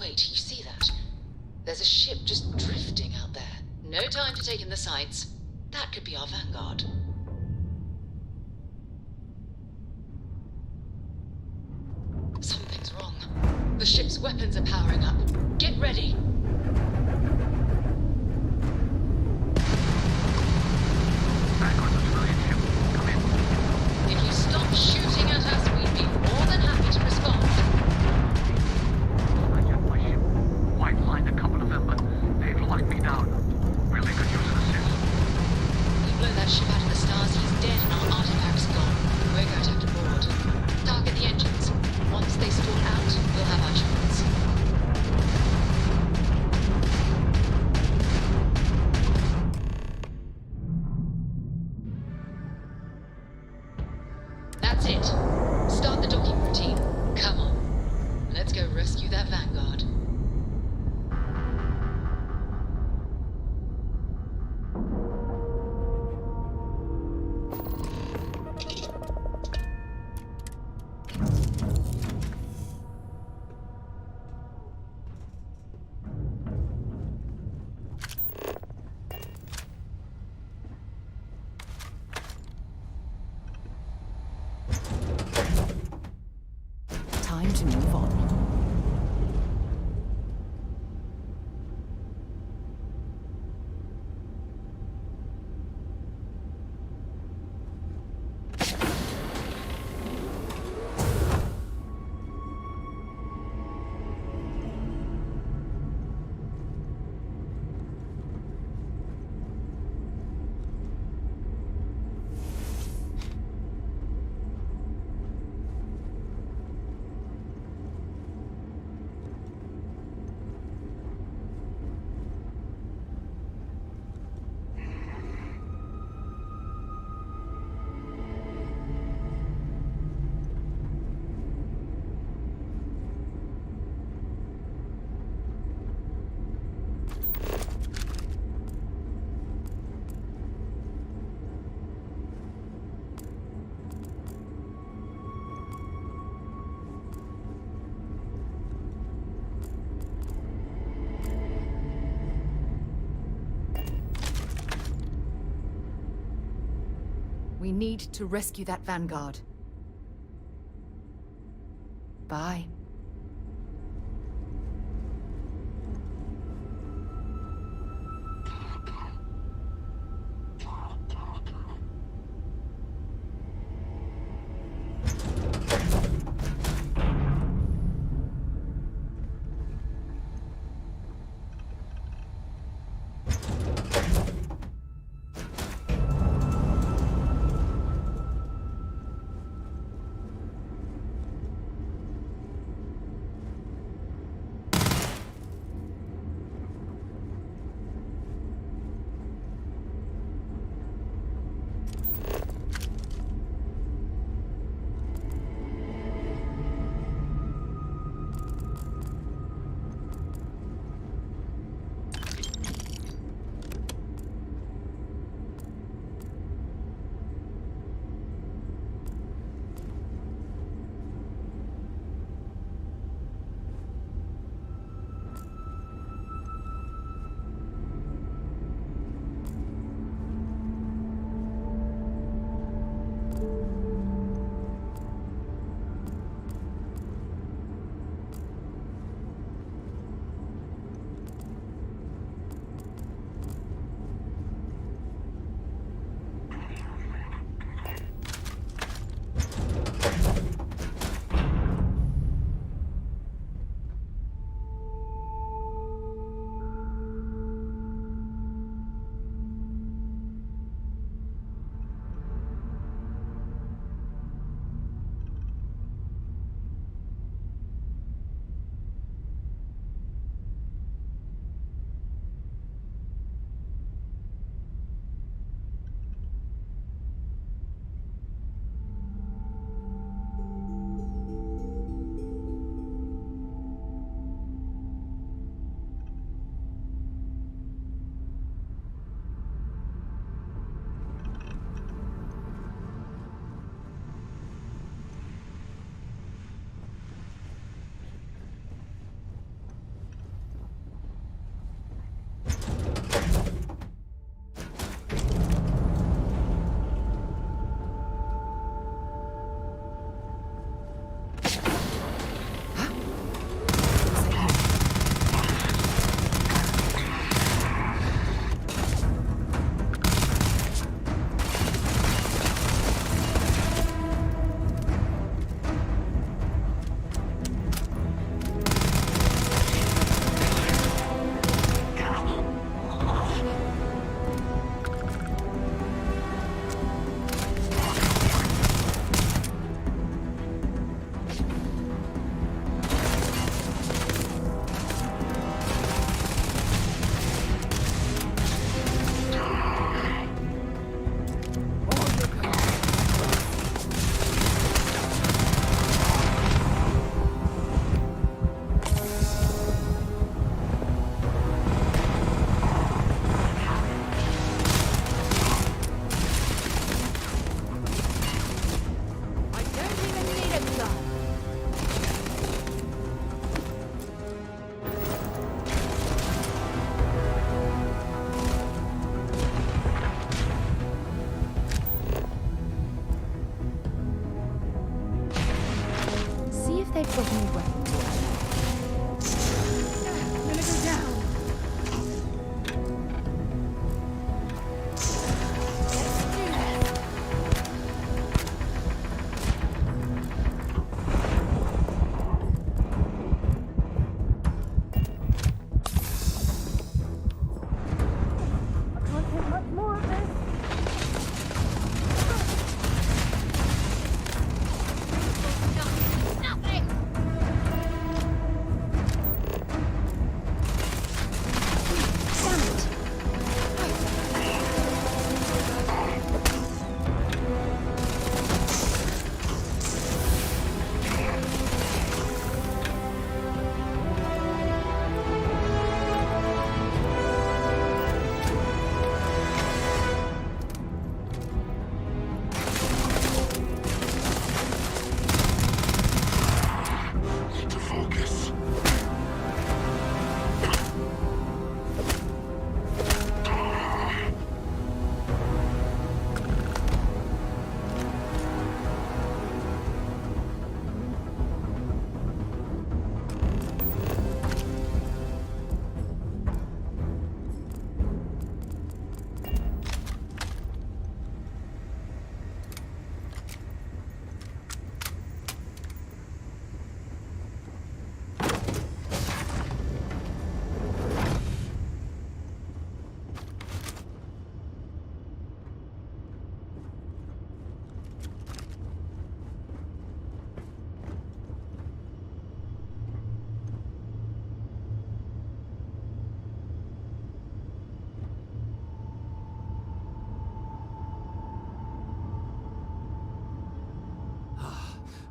Wait, you see that? There's a ship just drifting out there. No time to take in the sights. That could be our vanguard. Something's wrong. The ship's weapons are powering up. Get ready. If you stop shooting at us, we'd be more than happy to respond. I got my ship. White lined a couple of them, but they've locked me down. Really could use an assist. We blow that ship out of the stars, he's dead and our artifact's gone. We're going to have to board. Target the engines. Once they stall out, we'll have our chance. That's it. Start the docking routine. Come on. Let's go rescue that vanguard. Time to move on. We need to rescue that vanguard. Bye.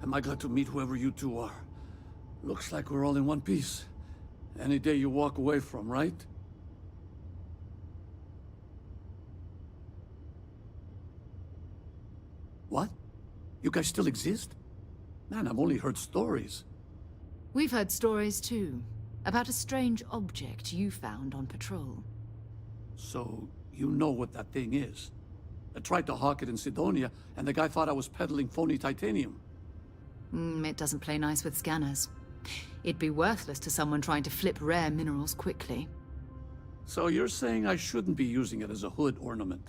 Am I glad to meet whoever you two are. Looks like we're all in one piece. Any day you walk away from, right? What? You guys still exist? Man, I've only heard stories. We've heard stories too, about a strange object you found on patrol. So, you know what that thing is? I tried to hawk it in Sidonia, and the guy thought I was peddling phony titanium. It doesn't play nice with scanners. It'd be worthless to someone trying to flip rare minerals quickly. So you're saying I shouldn't be using it as a hood ornament?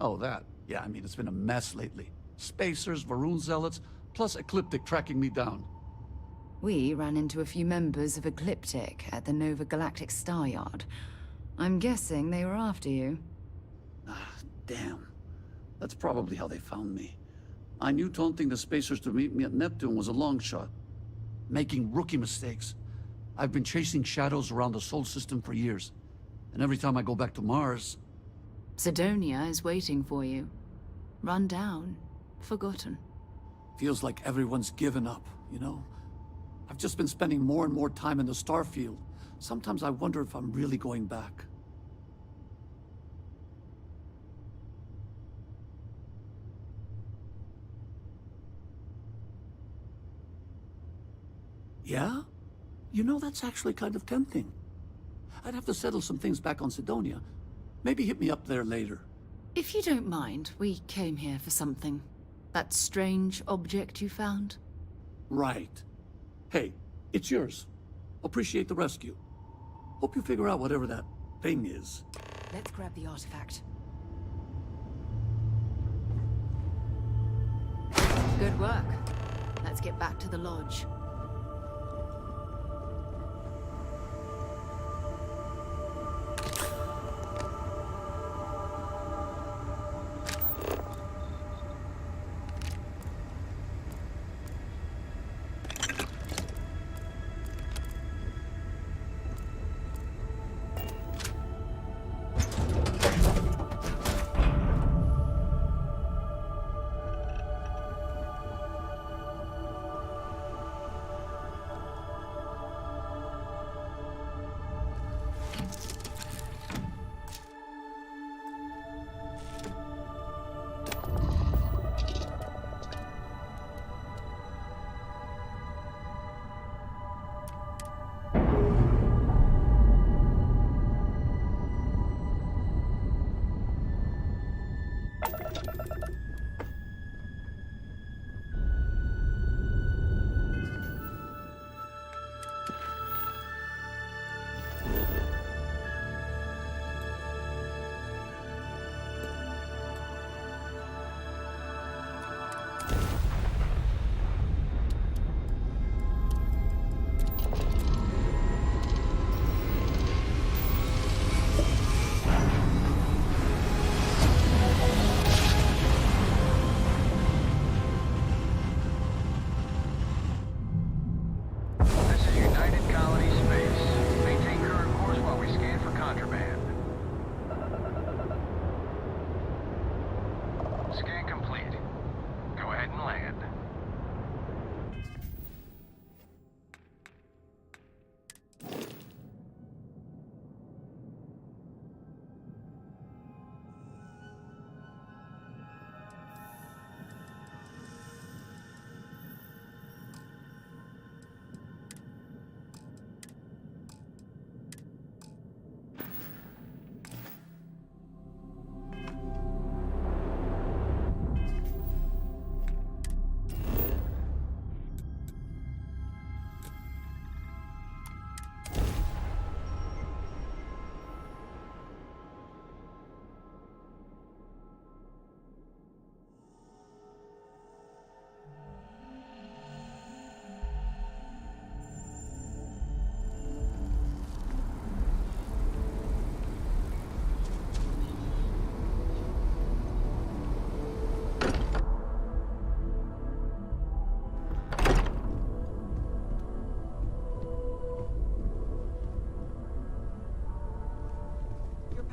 Oh, that. Yeah, I mean, it's been a mess lately. Spacers, Varun zealots, plus Ecliptic tracking me down. We ran into a few members of Ecliptic at the Nova Galactic Star Yard. I'm guessing they were after you. Damn. That's probably how they found me. I knew taunting the Spacers to meet me at Neptune was a long shot. Making rookie mistakes. I've been chasing shadows around the Sol system for years. And every time I go back to Mars... Sidonia is waiting for you. Run down. Forgotten. Feels like everyone's given up, you know? I've just been spending more and more time in the StarField. Sometimes I wonder if I'm really going back. Yeah? You know, that's actually kind of tempting. I'd have to settle some things back on Sidonia. Maybe hit me up there later. If you don't mind, we came here for something. That strange object you found? Right. Hey, it's yours. Appreciate the rescue. Hope you figure out whatever that thing is. Let's grab the artifact. Good work. Let's get back to the lodge.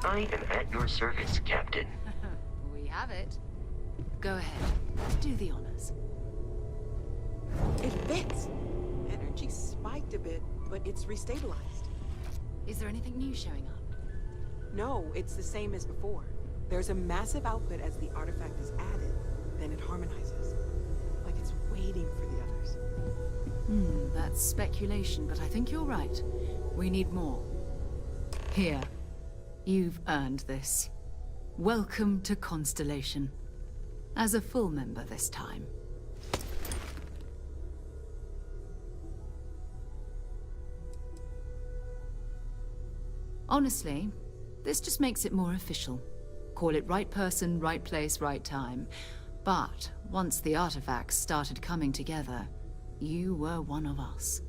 I am at your service, Captain. We have it. Go ahead. Do the honors. It fits. Energy spiked a bit, but it's restabilized. Is there anything new showing up? No, it's the same as before. There's a massive output as the artifact is added, then it harmonizes. Like it's waiting for the others. That's speculation, but I think you're right. We need more. Here. You've earned this. Welcome to Constellation. As a full member this time. Honestly, this just makes it more official. Call it right person, right place, right time. But once the artifacts started coming together, you were one of us.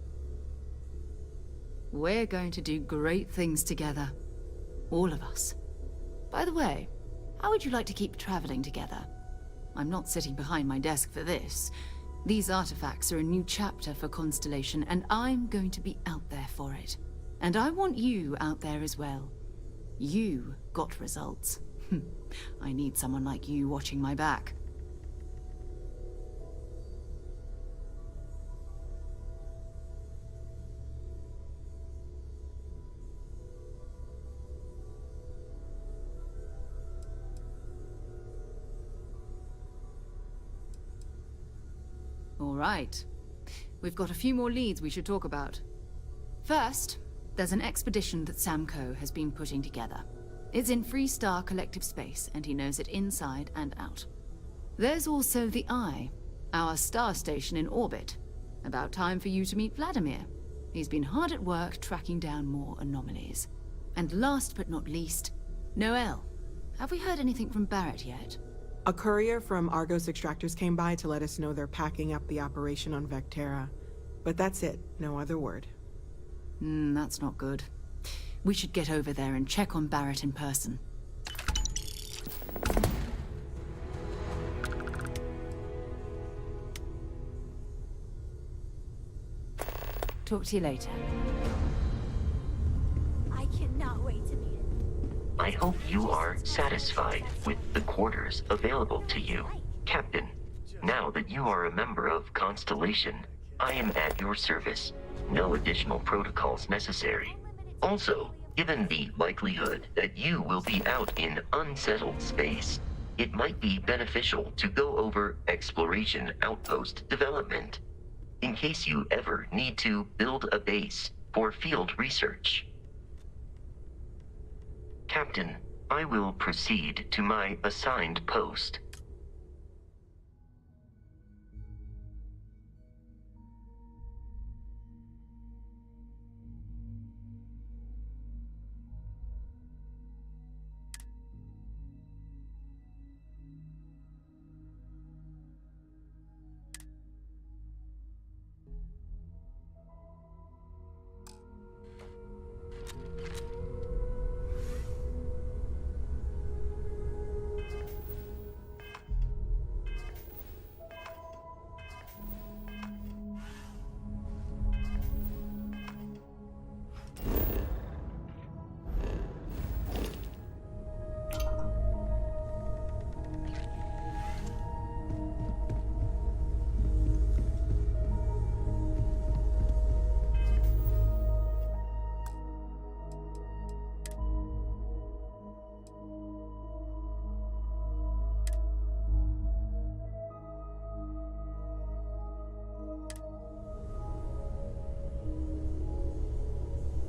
We're going to do great things together. All of us. By the way, how would you like to keep traveling together? I'm not sitting behind my desk for this. These artifacts are a new chapter for Constellation, and I'm going to be out there for it. And I want you out there as well. You got results. I need someone like you watching my back. All right. We've got a few more leads we should talk about. First, there's an expedition that Samco has been putting together. It's in Freestar Collective Space, and he knows it inside and out. There's also the Eye, our star station in orbit. About time for you to meet Vladimir. He's been hard at work tracking down more anomalies. And last but not least, Noel. Have we heard anything from Barrett yet? A courier from Argos Extractors came by to let us know they're packing up the operation on Vectera. But that's it, no other word. That's not good. We should get over there and check on Barrett in person. Talk to you later. I cannot wait to meet him. I hope you are satisfied with the quarters available to you, Captain. Now that you are a member of Constellation, I am at your service. No additional protocols necessary. Also, given the likelihood that you will be out in unsettled space, it might be beneficial to go over exploration outpost development, in case you ever need to build a base for field research. Captain, I will proceed to my assigned post.